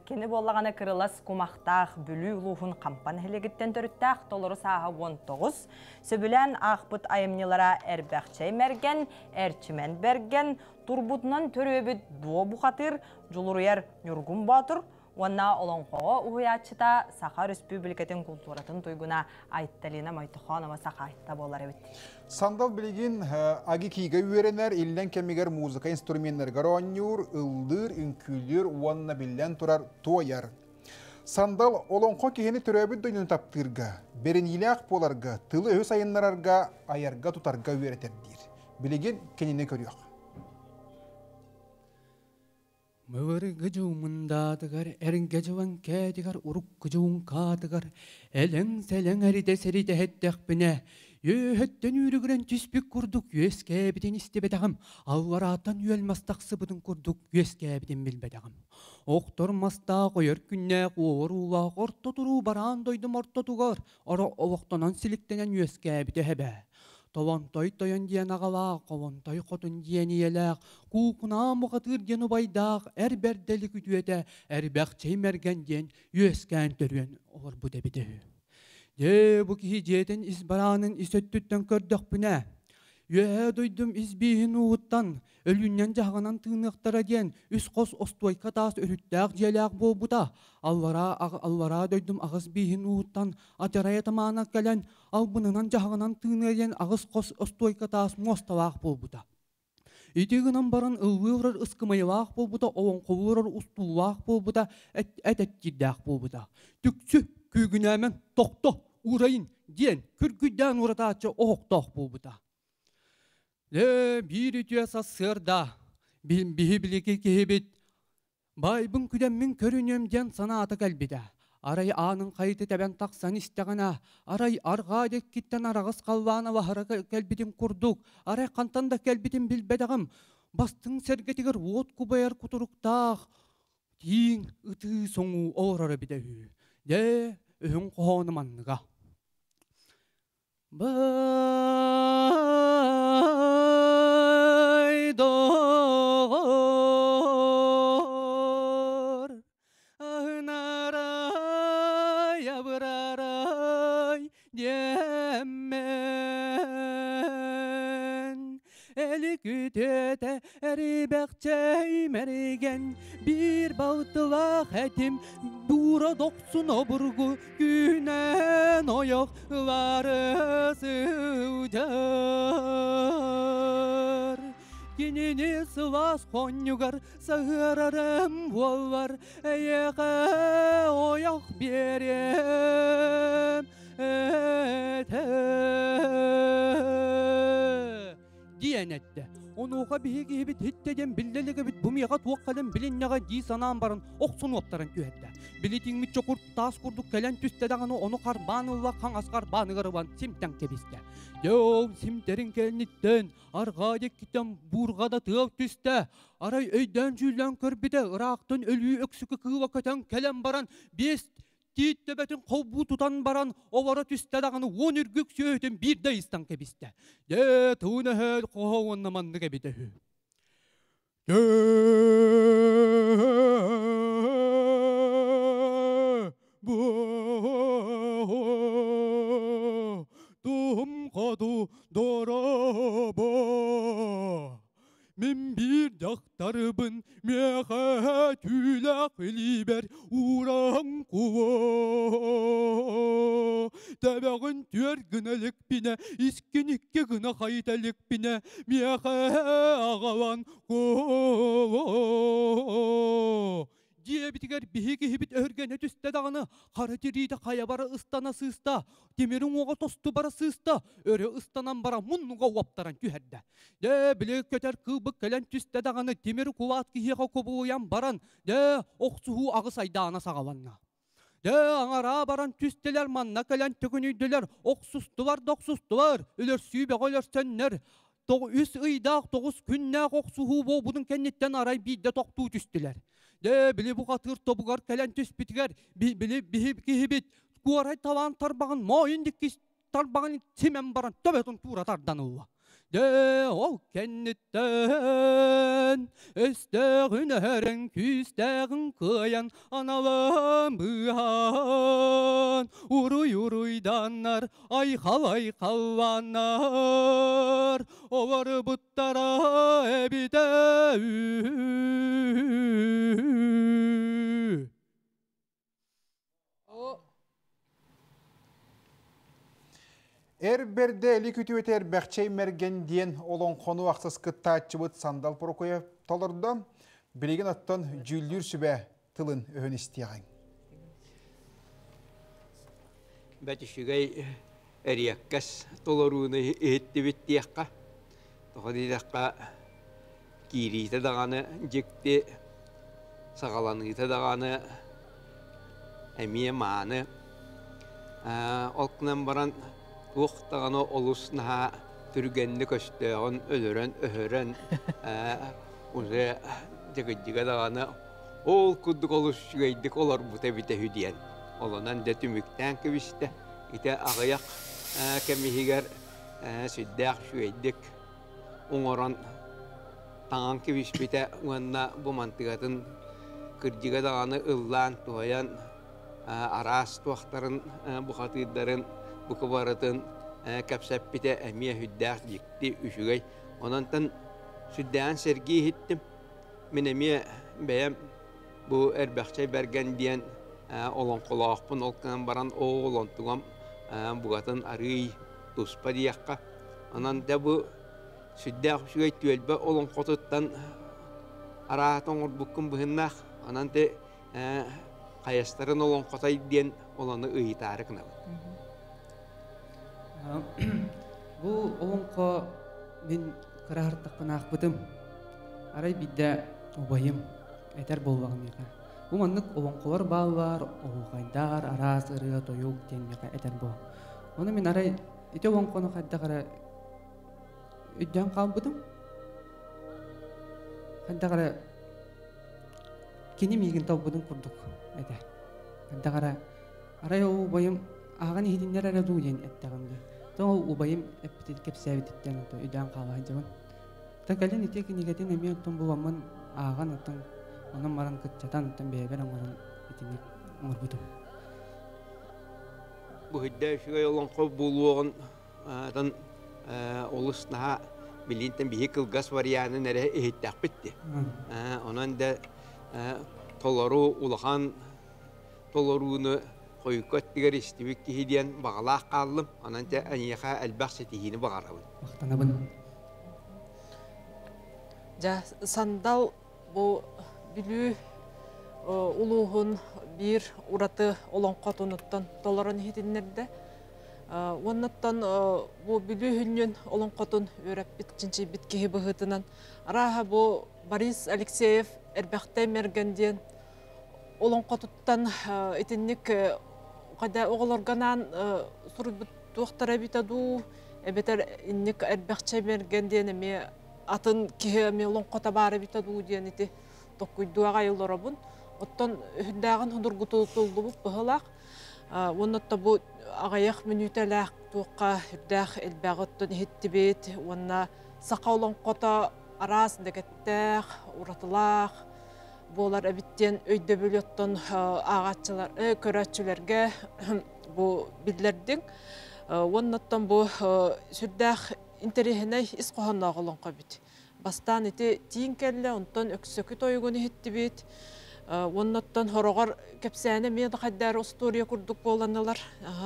S5: кені боллағана кырылас кумақтақ бүлі ұлуғын қампан хелегіттен төріттәқ толыры саға 19. Сөбілен ақпыт айымнылара әрбәқчай мәрген, әрчімен берген, турбутынан төрөбіт дуо бұқатыр, жолырыяр нүргін батыр, Онна олонқоға ұғыячыта Саха Республикатын культуратын туйгуна айтталина Майтуханова Саха айтта болар әбіт.
S4: Сандал білген аги кейге үйеренер, елден кемегер музыка инструментер оңнюр, ылдыр, үнкүлер, уанна білден тұрар туаяр. Сандал олонқо кейені түрәбіт дөйнін таптырға, берін иләқ боларға, тылы өз айынларарға, аярға тұтарға үйеретердер. Білеген кеніне көріяқ.
S2: Мөвөр гыжуумындатыгар, эрин гежуан кәдігар, урук гыжуун катыгар, әлің сәлің әриде сәриде әттәқпіне, өйөттен үйрігірен түспік күрдік, өз кәбіден істебедағым, алвараттан үйелмастақсы бұдың күрдік, өз кәбіден білбедағым. Оқтырмаста қойыр күнне қуырулақ, орта тұру баран дойдым орта тұғар, ора олықтанан сіліктенен өз кәбіде әбә. Товантай тойон диен ағалақ, қовантай қотын диен иеләқ, қуқына мұғатыр ден ұбайдақ, әрбәрдәлі күтуеті, әрбәқчей мәрген ден, өскән түрен олар бұд әбіді. Де бұ кей жетін избаранын исөттіттен көрдіқ бүне. Дойдым избейін ұғыттан, өліннен жағынан тыңықтара ден, үс қос остуай катас өріттәқ желәқ бол бұда. Алвара дойдым ағыз бейін ұғыттан, ажарая тамана кәлән, ал бұнынан жағынан тыңығы ден ағыз қос остуай катас мосталақ бол бұда. Итегінен барын ұлғырыр ұскымайлақ бол бұда, оғын қолырыр ұстулақ бол бұда, әтәттедәқ бол бұда. Түксі күйгінәмен тоқты ұрайын ден, күргіден ұратачы оқтақ бол бұда. Bir ütüyasa sırda, bihibiliki kehibit. Baybın küdemmin körünümden sana ata kalbide. Aray anın kayıtı teben taksan isteğine. Aray arga dekkitten arağız kalvana ve hara kalbidim kurduk. Aray kantanda kalbidim bilbedağım. Bastın sergetiger ot kubayar kuturuktağ. Tiğin ıtı sonu orara bidehü. De öhün kohonumanlığa. Dor ahnaray abraray diyemmen eli kütete eri bekçey merigen bir bağıtılak etim bura doksun oburgu günen oyakları sığcar. Kinini sıvas konyugar sağırarım bolvar eyeğe oyak berem ete diyen etti. Onu oğa bihi gibi hitteden billeli gibi bu miyaga tuvakalın bilinnaga di sanağın barın oksun otların tühette. Biletin mi çokur tas kurduk kelen tüstedağını onu karbanıla kan askar banıgarıvan simten kebiste. Yo simterin kelnitten arga dekkitten burgada tığ tüste. Aray öyden jülen körbide ıraqtın ölüyü öksükü kıva köten kelen baran best Tittebetin kovbu tutan baran ovara tüstedağını 10 ürgük söğütün bir de istan kebiste. De tuğuna hel kohovunna mandı kebide hü. De bu tum kadu doraba. Min bir daktarыбын meğe tülak бибер уран куо. Табағын түер гыналық піне, искенікке гына қайталық піне, мияқа ағаван куо. Диебитигер биһиги хибит өргене түстә даганы кара тириде кая бара ыстана сыста темирин ога тосту бара сыста өрө ыстанан бара муннуга уаптаран түһәрдә дә билек көтер кыбык келен түстә даганы темир кулат киһига кобуян баран дә оксуху агыс айдаана сагаванна дә аңара баран түстелер манна келен түгүнүйдүләр оксустулар доксустулар үлөр сүйбе голөр сөннер үс ыйдак 9 күннәк оксуху бу будун кеннеттен арай бидде токтуу түстүләр де били бу катыр тобугар келен түспитигер били бихип кихибит куарай таван тарбаган моин диккис тарбаган симен баран төбөтүн тура тарданылла де ол кеннеттен өстөгүн өрен күстөгүн кыян аналам быан уруйданнар айхаланар олар буттара эбите
S4: Эрберде ликүтү өтер бәкчей мерген диен олон қону ақсыз кыттаатчыбыт сандал порокоя толырды. Білеген аттан жүлдүр сүбә тылын өһін істияғын.
S7: Бәтішігей әрияққас толыруыны ехетті біттияққа. Тоқадидаққа кириті дағаны жекті сағаланыты дағаны әмие маны. Олқынан баран Уқтағаны олысына түргенді көстеғын өлірен өһірен ұзы жігідігі дағаны ол күдік олыс жүгейдік олар бұта біте хүдиен. Олынан да түміктен кебісті. Ите ағаяқ кәмігігер сүддәқ жүгейдік. Оңыран таңан кебіс біте ұғанна бұмантығатын күрдігі дағаны ұллан туғаян арас туақтарын бұқатыдарын Бұқы барытын кәпсәп біте әмия хүддәқ жекті үшігей. Онантан сүддән сәргей хеттім. Мен әмия бәйім бұл әрбәқчай бәрген дейін олон қолақпын олқынан баран оғылон тұғам бұғатын арый тұспа дейаққа. Онанда бұл сүддәқ үшігей түелбі олон қотыттан аратың ұрбұққын бұхыннақ. Онанда қаястарын олон қотай дейін оланы ұйытары қынау.
S2: Бұл оңқо мен қырағырттықпын ақпытым. Арай бидді обайым әтер болбағым еқа. Бұл маннық оңқолар балар, оғайдар, арас, ұрыға, тойук ден еқа әтер бол. Оны мен арай ете оңқоны қадда қара үдден қалбыдым. Қадда қара кені мейгін таубыдым құрдық әтер. Қадда қара арай обайым ағаны хедіндер әрі дұйен әттіғымды. Тоң убайым әппетет кепсәбеттен өйдән қалай жабын. Тәкәлен ите кенегетен әме оттан бұламын аған оттан оның маран күтчатан оттан бәйбер аңырын етінек аңырбыдым.
S7: Бұхидда үшіғай олон қоп болуығын олысынаға білінтен бейі кылғас вариянын әрі ехеттәк бітті. Онан да толару улахан толаруыны Қойқот дегер істебек кейден бағалақ қалым, ананта әнеқа әлбақ сетейіні бағарабын.
S2: Мақтанабын.
S9: Сандал бұл білі ұлуғын бір ұраты олон қотыныттан толарын хетінлерді. Оннаттан бұл білі хүннен олон қотын өрәп біткінші біткеге бұғытынан. Араға бұл Борис Алексеев әрбәқтай мергенден олон қотыттан етіннік Қада оғылырғанан сұрыбыт туақтара битаду, әбетер иннек әрбәқчай бергенден әме атын кеге әме олың қота бары битаду дейін еті тоққүйдуаға елдора бұн. Оттан хүндағын хүндіргі тұлды бұп бұғылақ. Оннатта бұл ағаяқ мүнітәләқ туаққа хүрдәқ әлбәғі оттан ехетті бет. Онна сақа олың қота арас дәгеттәқ, ұратылақ. Болар әбіттен өйді бөлеттен ағатшылар, көрәтшілерге бұл білдердің. Оннаттан бұл сүрдәқ интерехіне іс қоғанна ғылын қабет. Бастан еті тиін кәлі, онтан өксөкі тойығыны хетті бет. Оннаттан хорогор кепсәне мен хаддар история курдук боланылар.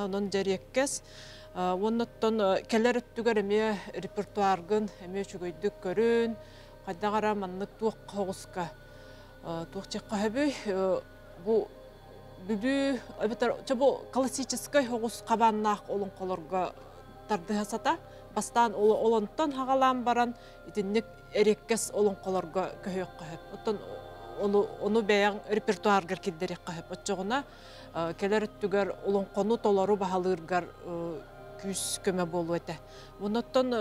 S9: Онон жареккес. Оннаттан келер өттүгөр эме репертуаргын эме чүгөйдүк көрүн. Кайдагара маннык тук когуска. Тук чеккабы бу бүбү өбөтөр чобо классический хогус кабаннак олон колорго тарды хасата. Бастан олонтон хагалам баран итинник эреккес олон колорго көйөк кахып. Оттон onu бәян репертуаргар киддерек кахып. Отчогуна келер өттүгөр олон кону толору баhalыргар күс көмө болу эте. Онуттан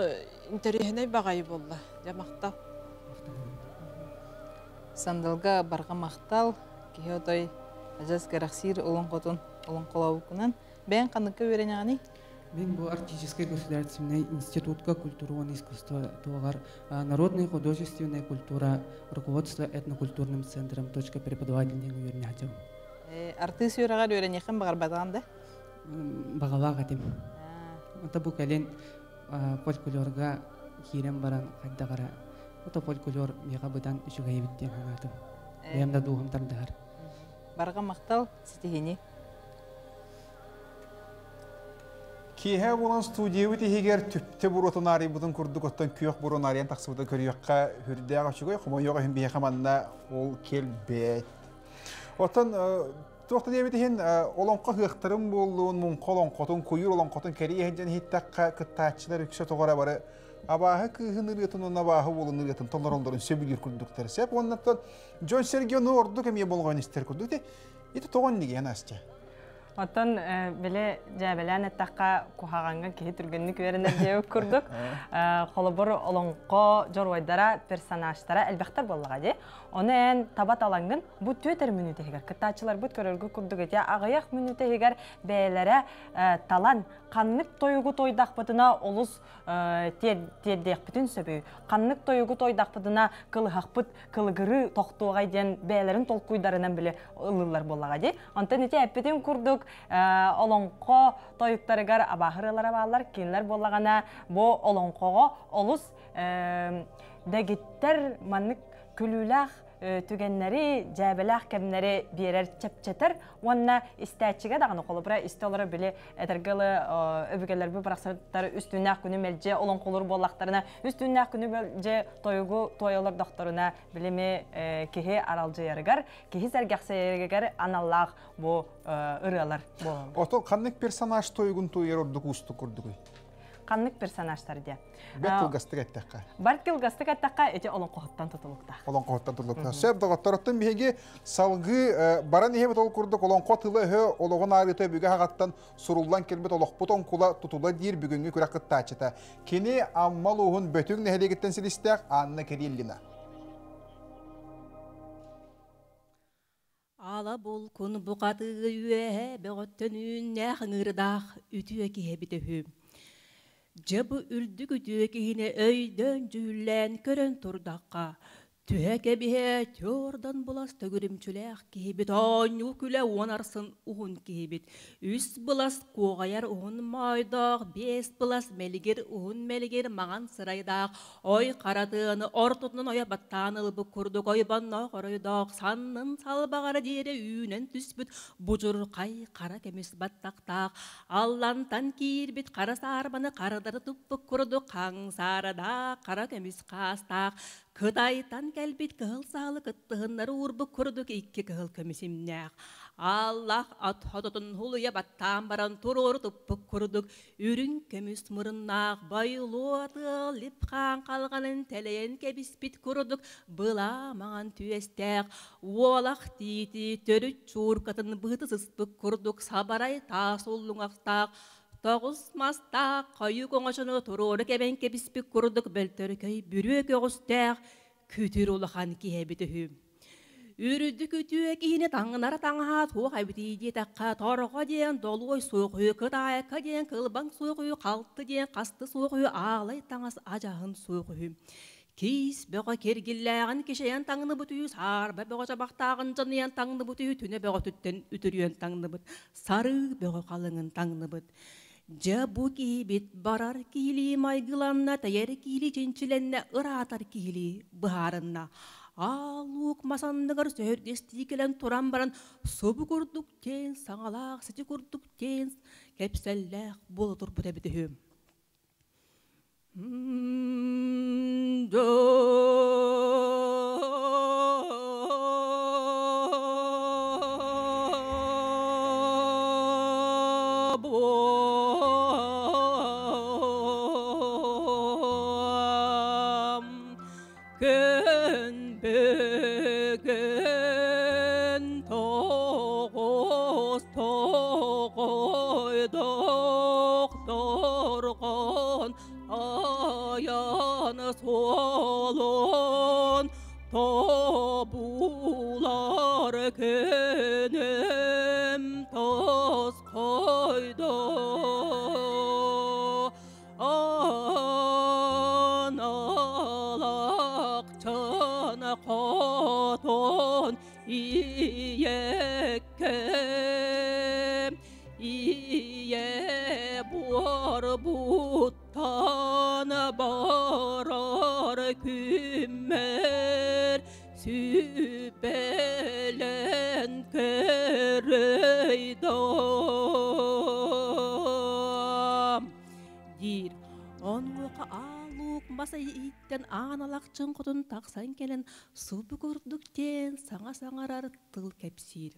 S9: интерехне багай болла. Жамактал.
S8: Сандалга барга мактал, киотой ажас гарахсир олон котун, олон колабукунан. Бәян каныкка беренягани?
S2: Мен бу артистический государственный институтка культуры и искусства тугар народная художественная культура руководство этнокультурным центром точка преподавательный увернятел.
S8: Артист юрага беренехан багар батанда?
S2: Багава гатим. Это бу кален фольклорга хирем баран кайдагара. Это фольклор мега бытан үчүгай биттен ханатым. Ямда дугам тардар.
S8: Барга мактал ситихини.
S4: Киһә булан студия бит һигәр төптә буротынары бутын курдук оттан күйөк буронарыян таксыбыда көрүякка хүрдәгә чыгой хомойга һәм бия хаманна ол келбет. Оттан тохта дебит һин олонка хыктырым булуун мун колон котун куюр олон котун керие һәҗән хиттәккә кыттачылар үксә тогара бары абаһы кыһыныр ятын набаһы булыныр ятын толлоролдорун себилер курдуктар сеп оннан Джон Сергену орду кем болгон истер курдук те ите тогон диге анасча.
S5: Оттон беле жабелән таққа кухаганга ки түргөннүк беренер деп көрдүк. Холобор олонко жорвайдара персонаждара элбәхтар боллага ди. Онен табат алангын бу 4 минут егер кытачылар бут көрөргө күрдүк эте агаяк минут егер бәйләре талан каннык тойгу тойдак бытына олус теддек бүтүн сөбү. Каннык тойгу тойдак бытына кылыхакпыт кылыгыры токтугай ден бәйләрен толкуйдарынан биле ылылар боллага ди. Антон эте эппетин күрдүк олонко тойуктарыгар абахырылар абалар кинлер боллагана бу олонкого олус дагиттер маннык күлүлах түгеннәри жабелах кемнәри берер чепчетер онна истәчиге дагы колыбра истолары биле этергеле өбүгелер бу бараксаттары үстүнә күнү мелже олон колор боллактарына үстүнә күнү мелже тойгу тоялар докторуна билеме кеһе аралжы ярыгар кеһе сәргәхсәйгәр аналлах бу ыралар болон.
S4: Ото каннык персонаж тойгун тойер ордук усту курдук.
S5: Каннык персонаждар ди.
S4: Бетил гастыгаттакка.
S5: Бартил гастыгаттакка эте олон кохоттан тутулукта.
S4: Олон кохоттан тутулукта. Сеп дагаттараттан биһиге салгы баран иһе бит ол курдук олон котылы хө ологон арыта бүгэ хагаттан суруллан келбет олохпутон кула тутула дир бүгүнгө күрә кыттачыта. Кени аммалуһун бөтүң нехелегеттен силистек Анна Кириллина.
S10: Ала бол күн буқаты үе бөгөттөнүн нәхыңырдах үтүе киһебитеһү. Жабы үрдүк үтүекине өйдөн жүллән көрөн турдакка. Түһәке бихе тёрдан булас төгүрүмчүләк киһибит ооннуу күлә онарсын уһун киһибит. Үс булас кугаяр уһун майдак, 5 булас мелигер уһун мелигер маган сырайдак. Ой каратыны ортутунан оя баттаныл бу курдук ойбанна коройдак. Саннын салбагара дире үйнен түспүт бужур кай кара кемес баттактак. Аллантан кирбит кара сарбаны карадыр туппук курдук каң сарада кара кемес кастак. Кытайтан кәлбит кыл салы кыттыһыннары урбу көрдүк икки кыл көмүсимнәк. Аллах ат хототун хулуя баттан баран турор туппук көрдүк. Үрүн көмүс мырыннак байлуу атыл липхан калганын телеен кебиспит көрдүк. Была маған түестәк. Уолак тити төрүт чуркатын бытысыспык көрдүк. Сабарай тасуллуңактак. Тоғыз маста қайы қоңашыны тұроры кәбен кебіспік көрдік бәлтөркөй бүрек оғыстақ күтір олыған киәбіті. Үрді күтуе кейіне таңынара таңға туық әбітейде таққа торға ден долой соғуы, кытайқа ден кылбан соғуы, қалты ден қасты соғуы, ағылай таңас ажағын соғуы. Кейс бөға кергілләғын кешеян таңыны бұтүйі, сарба бөға жабақтағын жаныян таңыны бұтүйі, түне бөға түттен үтіріен таңыны бұт, сары бөға қалыңын таңыны бұт. Жабу кейбет барар кейли майгыланна, тәйер кейли женчіленне ұратар кейли бұхарынна.
S3: алук масанныгар сөрдести келен туран баран собу курдук тен саңалак сити курдук тен кепселлэх болотур бу тебитем solon tabular kenem tas koyda analak çana katon iyekkem iye buar buttan barar kümmer sübelen kereydam dir onluqa aluk masa itten analak çınkutun taksan kelen subu kurdukten sana sangarar tıl kepsir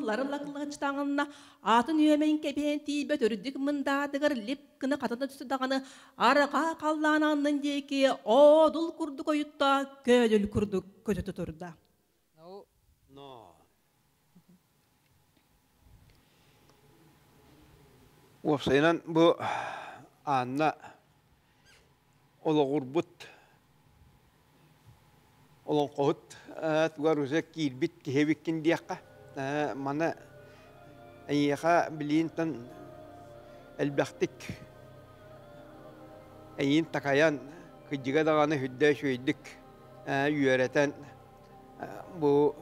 S3: Larılaklıçtağına atın üyemeyin kepen tibe törüdük mındadıgır lipkini katına түсі dağını arağa kallananın deki odul kurduk oyutta ködül kurduk kötü tuturda.
S7: Ofsaynan bu anna oloğurbut olon qohut tugar uzak kilbit kihebikkin diyakka mana ayyaqa bilintan elbaqtik ayin takayan kıcıga dağını hüdde şöydük yöreten bu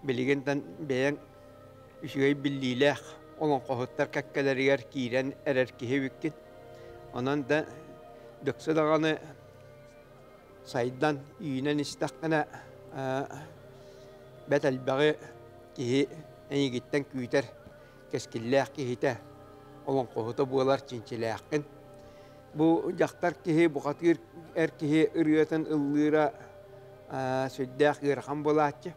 S7: biligintan beyanüşügey billiler olan qohuttar kakkalarigar kiren erer kihebikkin onan da dökse dağını saydan üyünen istakkana бәтәлбәғі кихи әйгеттен күйтер кескілләқ кихите олон қоғыты болар чинчиләққін. Бұ жақтар кихи бұқатыр әр кихи үргетін ыллыра сөйдәқ ғырхан болатчы.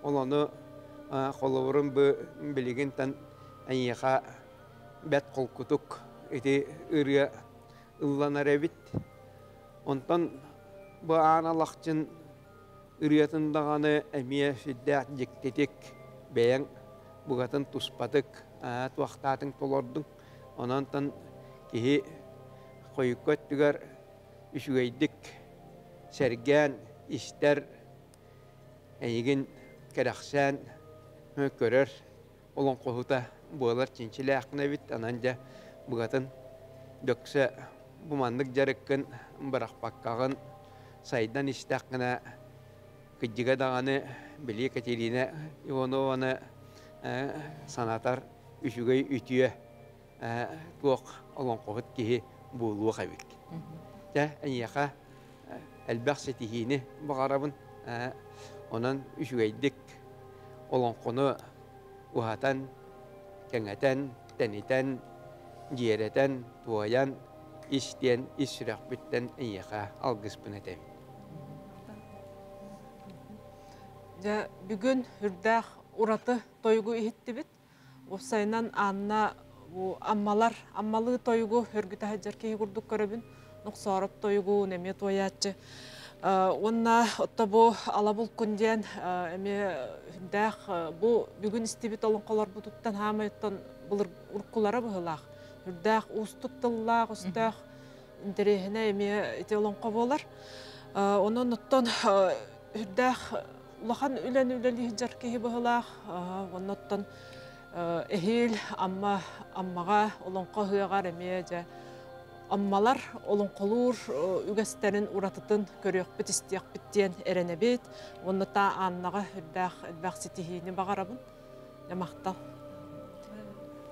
S7: Оланы қолуырын білеген тан әйеға бәт қолкутук эти ырга ылланар эбит. Онтан бу аналахчын ырыятындаганы эмие сүддәк жектетек бәяң бугатын туспатык туактатын толордың. Онантан кихи койкот түгәр үшүгәйдик сәргән истер әйген кәрәхсән көрөр олон қоғыта болар чинчиле ақына бит ананжа бұғатын дөксі бұмандық жарыққын бұрақ баққағын сайдан істаққына күджіға дағаны біле Катерина Иванованы санатар үшігей үтіе туақ олон қоғыт кейі болуы қабек. Әнеқа әлбәқ сетихіне бағарабын онан үшігейдік олон қоны ұхатан, кәңәтән, тәнетән, жиеретән, туаян, истен, исрәқ бүттен әйеға алғыз бұнетем.
S9: Бүгін үрдәқ ұраты тойгу ихетті бет. Осайнан анна аммалы тойгу үргіті әджеркей күрдік көрібін. Нұқсарып тойгу неме тоячы. Онна отта бу алабул күнден үрдәқ бүгін істебет олын қолар бұтыттан хамайттан бұлыр ұрқылары бұғылақ. Үрдәқ ұстыптыллақ, ұстақ интерехіне әме әте олын қоболар. Оның ұттан үрдәқ улахан үлән-үләлі жаркеге бұғылақ. Оның ұттан әхел аммаға олын қоғығар әме жа аммалар олон қолур үгәстәрін ұратытын көрек біт істияқ біттен әрәне бет. Оны та аннаға үрдәқ сетихейіне бағарабын. Мақтал.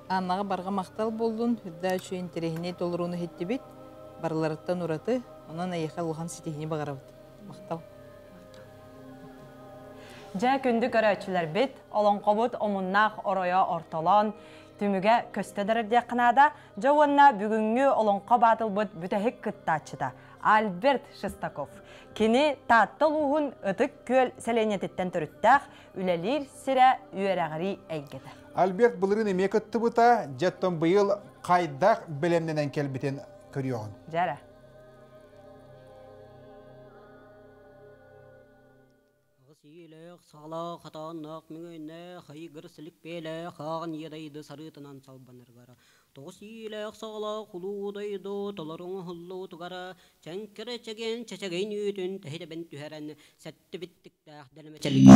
S8: Аннаға барға мақтал болдың, үрдәқ үші интерехіне толыруыны хетті бет. Барларыттан ұраты, онан аяқа ұлған сетихейіне бағарабын. Мақтал.
S5: Жа күнді көрәтшілер бет, олон қобыт омыннақ ороя орталан, түміге көстедірді қынада, жауынна бүгінгі олонқа батыл бұд бүтәхік күттачыда. Альберт Шестаков. Кені таттыл ұғын ұтық көл сәленететтен түріттәқ, үләлер сірә үйерәғірі әйгеді.
S4: Альберт бұлырын емек ұтты бұта, жаттан бұйыл қайдақ білемненен келбітен көріоғын.
S5: Жәрі.
S17: Сала қатаннақ мүгіне қайғыр сілік белі қағын едайды сарытынан салбанырғара. Тоғыз елек сала құлудайды толарың ғылу тұғара. Чәңкірі чәген чәчәген үйтін тәйдебен түхәрән сәтті біттікті әқдәлімі чәлген.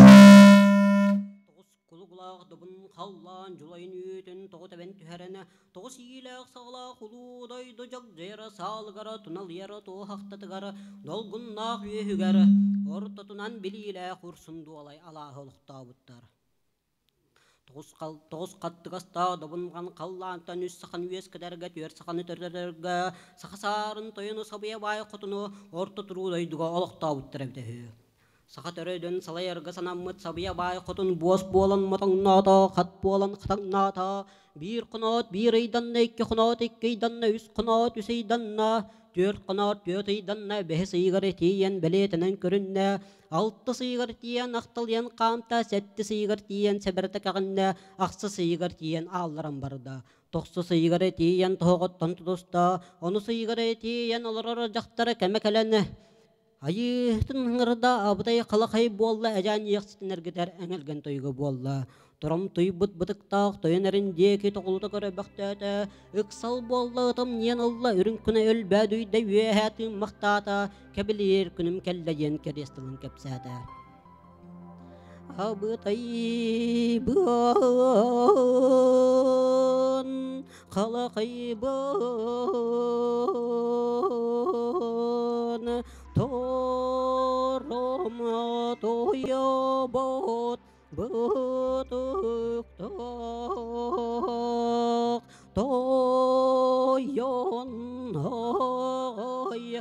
S17: Тоғыз құлығылақ дұбын қаллан жұлайын үйтін тоғытабен түхәрән. Тоғыз елек сала құлудайды жақ жайра салғара тұнал ері тоғақтатығара. Долғыннақ үйігәрі. Ортатынан білейлі құрсынды олай алағы ұлықта бұттар. Тоғыз қаттығаста дұбынған қаллантан үс сақан үйес кәдәргі төр сақаны түрдергі сақасарын тойыны сабыя бай құтыны орта тұрудайдыға ұлықта бұттар әбді. Сақа түрейден салайырғы санаммыт сабыя бай құтын бос болан мұтаңната, қат болан қытаңната. Bir қынат, bir eyданна, екі қынат, екі eyданна, үс қынат, үс eyданна. Dört qanat dört aydanna behe sıygar etiyen beletenen körünne. Altı sıygar etiyen aqtalyan qamta setti sıygar etiyen seberte kağınne. Aqsı sıygar etiyen ağlaran barda. Toqsı sıygar etiyen toğuttan tutusta. Onu sıygar etiyen olarara jaqtara kemekelen. Ayıhtın hыңырда abday qalaqay bolla ajan yaqsitiner gider engelgen toyga bolla. Тұрам тұй бұт-бұтықтақ, тойын әріндекі тоғылды көрі бақтаты. Үксал болла ұтым нен ұлла үрін күні өл бәдүйді өйәтін мақтата. Кәбілер күнім кәлдәйен керестілін кәпсәді. Абытай бұн, қалақай бұн, торыма тойы бұт. Бұтықтақ тойын ай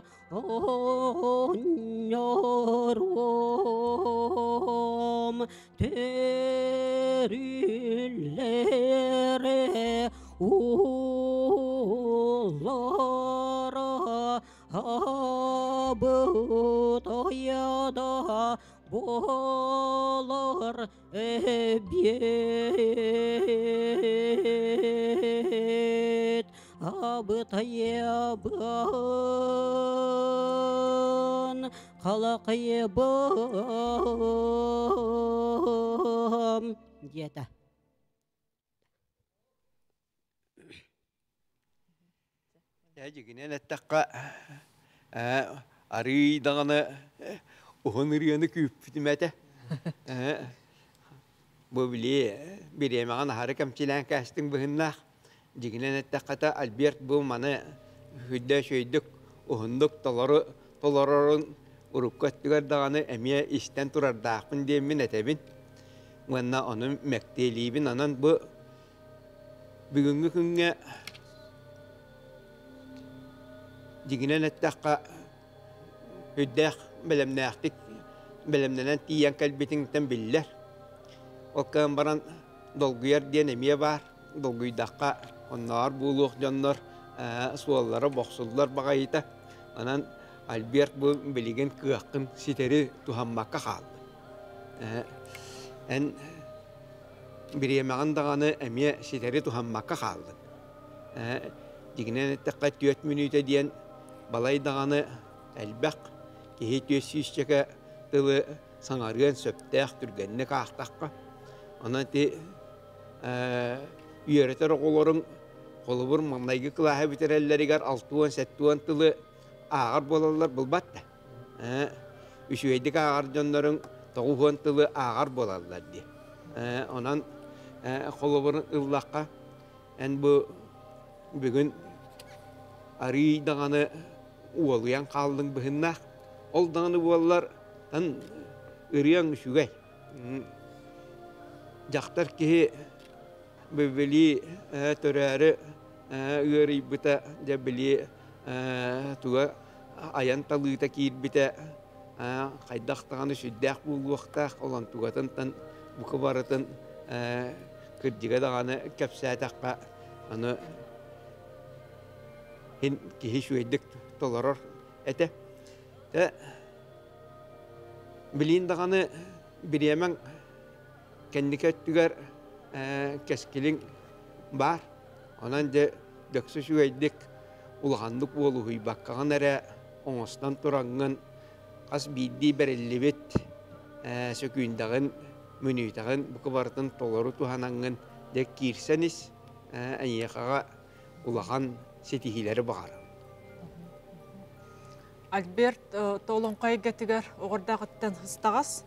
S17: онярым terillere ullara abıtaya bolar ebiyet abıtaya ban kalakayabam diyete.
S7: Yine nettakka arı dağını uğunuriyanı küptümete. Bu bile bir yemeğin harikam çilen kastin bıhınnak. Yine nettakka Albert bu manı hüdde şöydük uğunduk tolararın urukkattığır dağını emiye işten turar dağpın diyemin etebin. Bana onun mekteliğin anan bu bugünkü günge Jigine nettakka hüddek belemnektik belemnenen tiyan kalbitin tembiller. Okan baran dolguyer diyen emiye var. Dolguydakka onlar buluq canlar suallara boxsullar bagayita. Anan Albert bu biligen kıaqın siteri tuhammakka qaldı. En bir yemeğin dağını emiye siteri tuhammakka qaldı. Jigine nettakka 4 minüte diyen balay dağını elbaq kehe tösüsçeke tılı sanarıyan söptäq türgenne kaqtaqqa. Ona te üyereter oğulların kolubur mamlaygı kılaha biterellerigar 6-7 tılı ağır bolarlar bulbatta. Üçüydik ağır canların 9 tılı ağır bolarlar diye. Onan koluburun ıllaqqa en bu bugün arı dağını uğulayan kaldın bıhınnak. Ol dağını uğullar tan ırıyan şügey. Jaktar ki bebeli töreri ırı bita jabeli tuğa ayan talıta kir bita kaydak dağını süddek bulguqtaq olan tuğatan tan bu kabaratan kırcıga dağını kapsataqqa onu hin ki şüydik tolaror ete. Te bilin dağını bir yemen kendi kötüger keskilin var. Onan de döksü şüydik ulağandık bolu huy bakkan ere oğustan turangın kas biddi berellibet sökündağın münütağın bu kabartın tolaru tuhanangın de kirseniz anyakağa ulağan setihileri bağır.
S9: Albert толонқай гәтигәр оғырдағыттан хыстағас.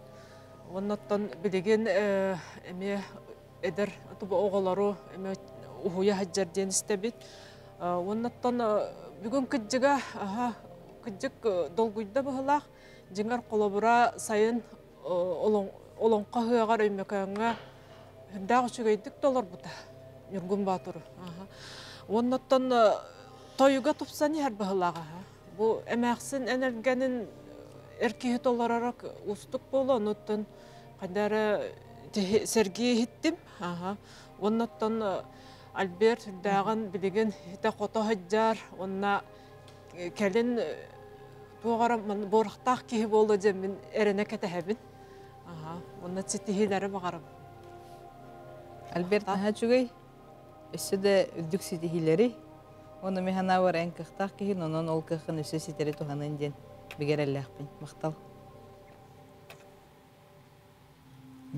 S9: Оннаттан білеген әме әдір тұбы оғылару әме ұхуя хаджарден істебет. Оннаттан бүгін күджіға күджік долгүйді бұғылақ. Жыңар қолабыра сайын олонқа хыағар өймекаңа хүндағы шүгейдік долар бұта. Нүргін батыры. Оннаттан тойуға тұпсаны әр бұғылаға. Bu emeğsin energenin erkeği olarak ustuk bolu ondan kadar sergiye gittim. Ondan Albert dağın bilgin hita kota haccar onna kelin tuğara borxtaq ki bolu cemin erene ketehebin. Onna sitihilere bakarım.
S8: Albert ha çugay. Üstüde üldük sitihileri. Onu mehana var en kıhtaq ki onun ol kıhtın üstü siteri tuhanın den bigerellekpin. Maqtal.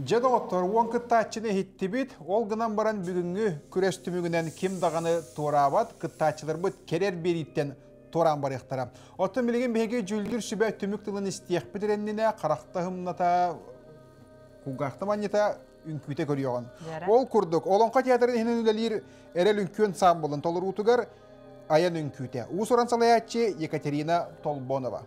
S4: Jada otor won kıttaçını hittibit ol gınan baran бүгүнгү күрес түмүгүнен kim dağını torabat kıttaçılar bu kerer beritten toran barıqtara. Otun bilgin bege jüldür sübä tümük tılın istiyek bitirennine qaraqtahımnata kugaqtamanyata ünküte görüyorsun. Ol kurduk. Olonqa teatrın hinin ülelir erel ünkün sambolun tolur utugar ayan ünküte. Usuran salayatçı Yekaterina Tolbonova.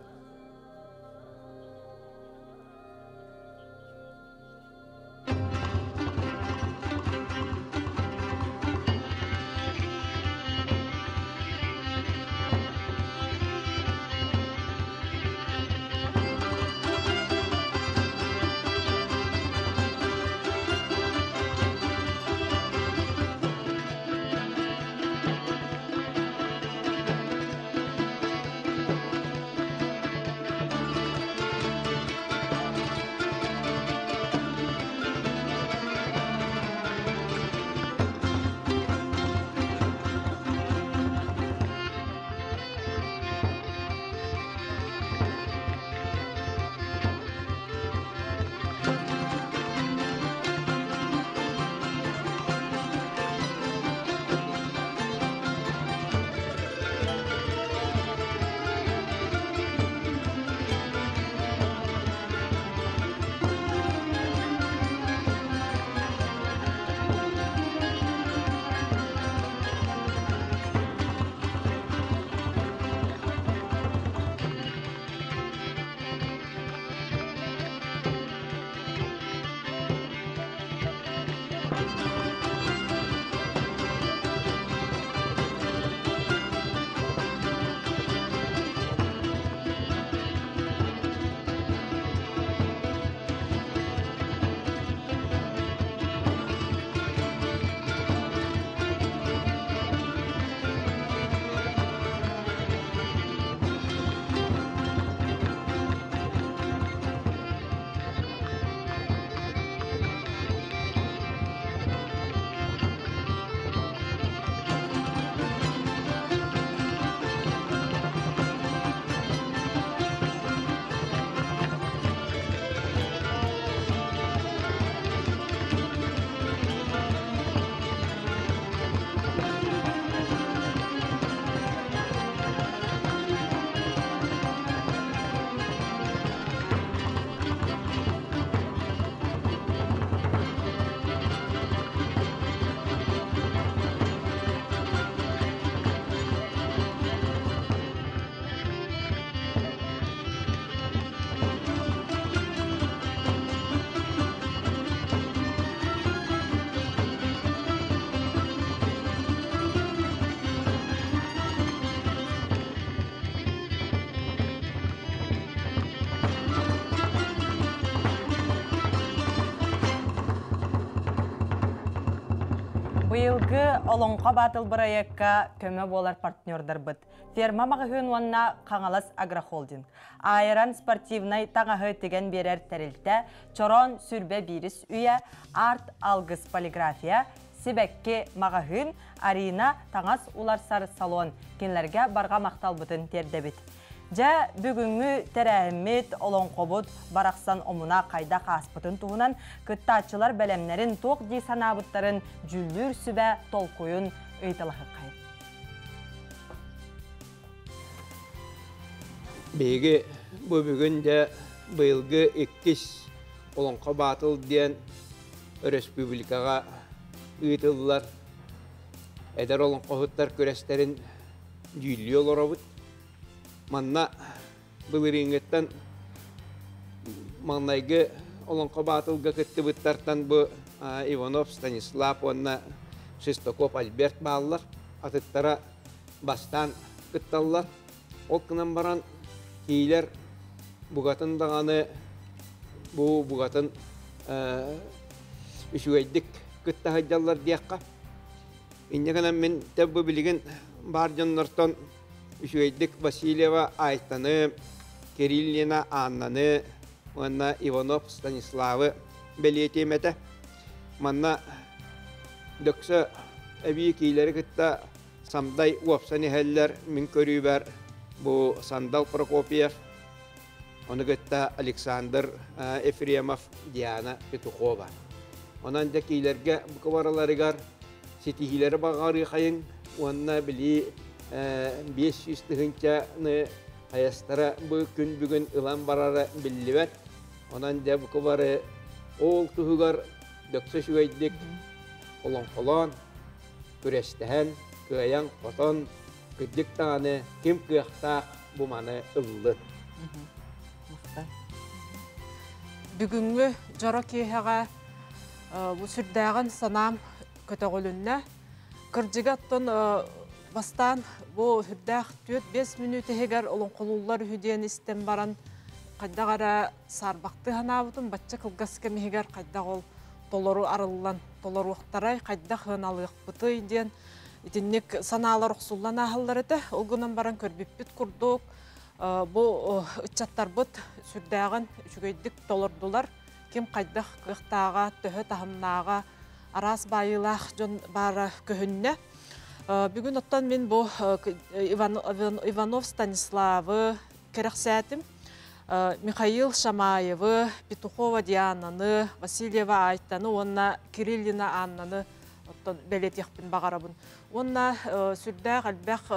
S5: Алгы олонқа батыл бұрайыққа көмі болар партнердар бұд. Ферма мағығын онна қаңалас агрохолдинг. Айран спортивнай таңағы теген берер тәрілті, чорон сүрбе бирис үйе, арт алгыс полиграфия, себекке мағығын, арина таңас уларсар салон, кенлерге барға мақтал бұтын тердебіт. Жа бүгінгі тәрәхімет олон қобыт барақсан омуна қайда қаспытын туғынан күттатчылар бәлемнерін тоқ дей санабыттарын жүлдір сүбә толқойын ұйтылығы қай.
S7: Беге бұл бүгін де бұйылғы 2 олон қобатыл ден республикаға ұйтылылар. Әдер олон қоғыттар көрестерін жүлі олар обыт. Манна бұлырыңыттан маңнайғы олонқа батылға күтті бұттартан бұ Иванов, Станислав, онна Шестокоп, Альберт бағылар. Атыттара бастан күтталылар. Ол кынан баран кейлер бұғатын дағаны бұғатын үшуәйдік күтті хайдалар дейаққа. Иннегінен мен тәбі білігін бар жоннартан Үшуэйдік Васильева Айтаны, Кириллина Аннаны, Манна Иванов Станиславы белетеметі. Манна дөксі әбей кейлері күтті самдай уапсаны әллер мен көрі бәр бұл Сандал Прокопьев, оны күтті Александр Ефремов, Диана Петухова. Онан да кейлерге бұқы бараларығар сетихилері бағары қайын, онына білі 500 тығынчаны аястара бұл күн бүгін ұлан барары білі бәр. Онан да бұқы бары ол тұғығар дөксі шүгейдік қолон-қолон, күрестіген, көйян, қотон, күддік тағаны, кем күйақтақ бұманы ұлды.
S9: Бүгінгі жара кейхаға бұл сүрдәғын санам көтіғілінне. Кірджігаттың бастан бұл хүрдәқ 4-5 минуты егер олың қолулар үйден істен баран қайдағара сарбақты ғанабытын батча қылғас кәмі егер қайдақ ол толору арылан, толору ұқтарай қайдақ ғаналығық бұты үйден итіннік саналар ұқсулан ағылар еді. Олғынан баран көрбеппет күрдік. Бұл ұтчаттар бұт сүрдәғын үшігейдік толордулар. Кем қайдақ қықтаға, төхі тағымнаға, арас байылақ жон бары көхінне. Бүгін оттан мен бұл Иванов Станиславы керексәтім, Михаил Шамаевы, Петухова Диананы, Васильева Айтаны, онна Кириллина Аннаны бәлетекпін бағарабын. Онна сүрдәқ әлбәқ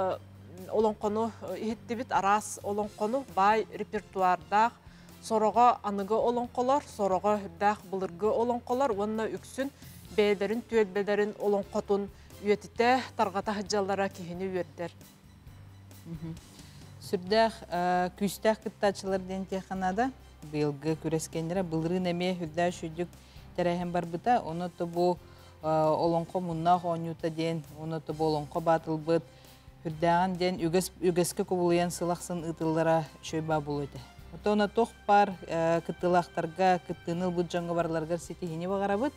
S9: олонқону ехеттебіт арас олонқону бай репертуардақ, сороға анығы олонқолар, сороға хүрдәқ бұлырғы олонқолар, онна үксін бәлдерін, түйелбәлдерін олонқотын үйетіте тарғата хыджалара кехені үйердер.
S8: Сүрдәқ күстәқ күттачылар ден текханада бұйылғы көрескендері бұлырын әме хүрдә шүйдік тәрәхен бар бұта, оны тұбу олонқо мұннақ оңюта ден, оны тұбу олонқо батыл бұт, хүрдәғын ден үгескі көбілген сылақсын ұтылара шөйба бұл өті. Оны тоқ бар күттілақтарға, күттіныл бұт жаңғы барларғар сетихіне бағара бұт,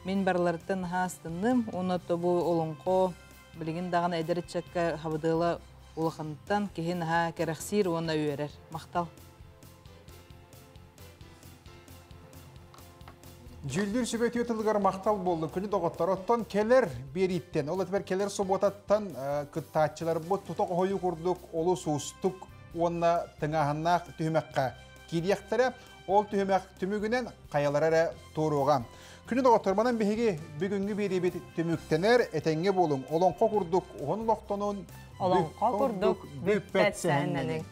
S8: мен барлардан хастынным, оны тобу олонқо білген дағын әдірітчәкка хабыдыла олықындықтан кейін кәрәқсир оны үйерер. Мақтал.
S4: Жүлдір сүбет өтілгір мақтал болды. Күні доғыттар оттан келер бериттен. Ол әтібер келер сұботаттан күттатчылар бұд тұтық ойы күрдік, олы сұстық, онына тыңағынақ түймәққа кейдияқтары, ол түймәқ түмігінен қаялары торуға. Күні доғыттарманан бейге бүгінгі беребет түміктенер әтенге болың. Олонқо күрдік, оғын лоқтонын
S5: Олонқо күрдік, бүппәт сәнненің.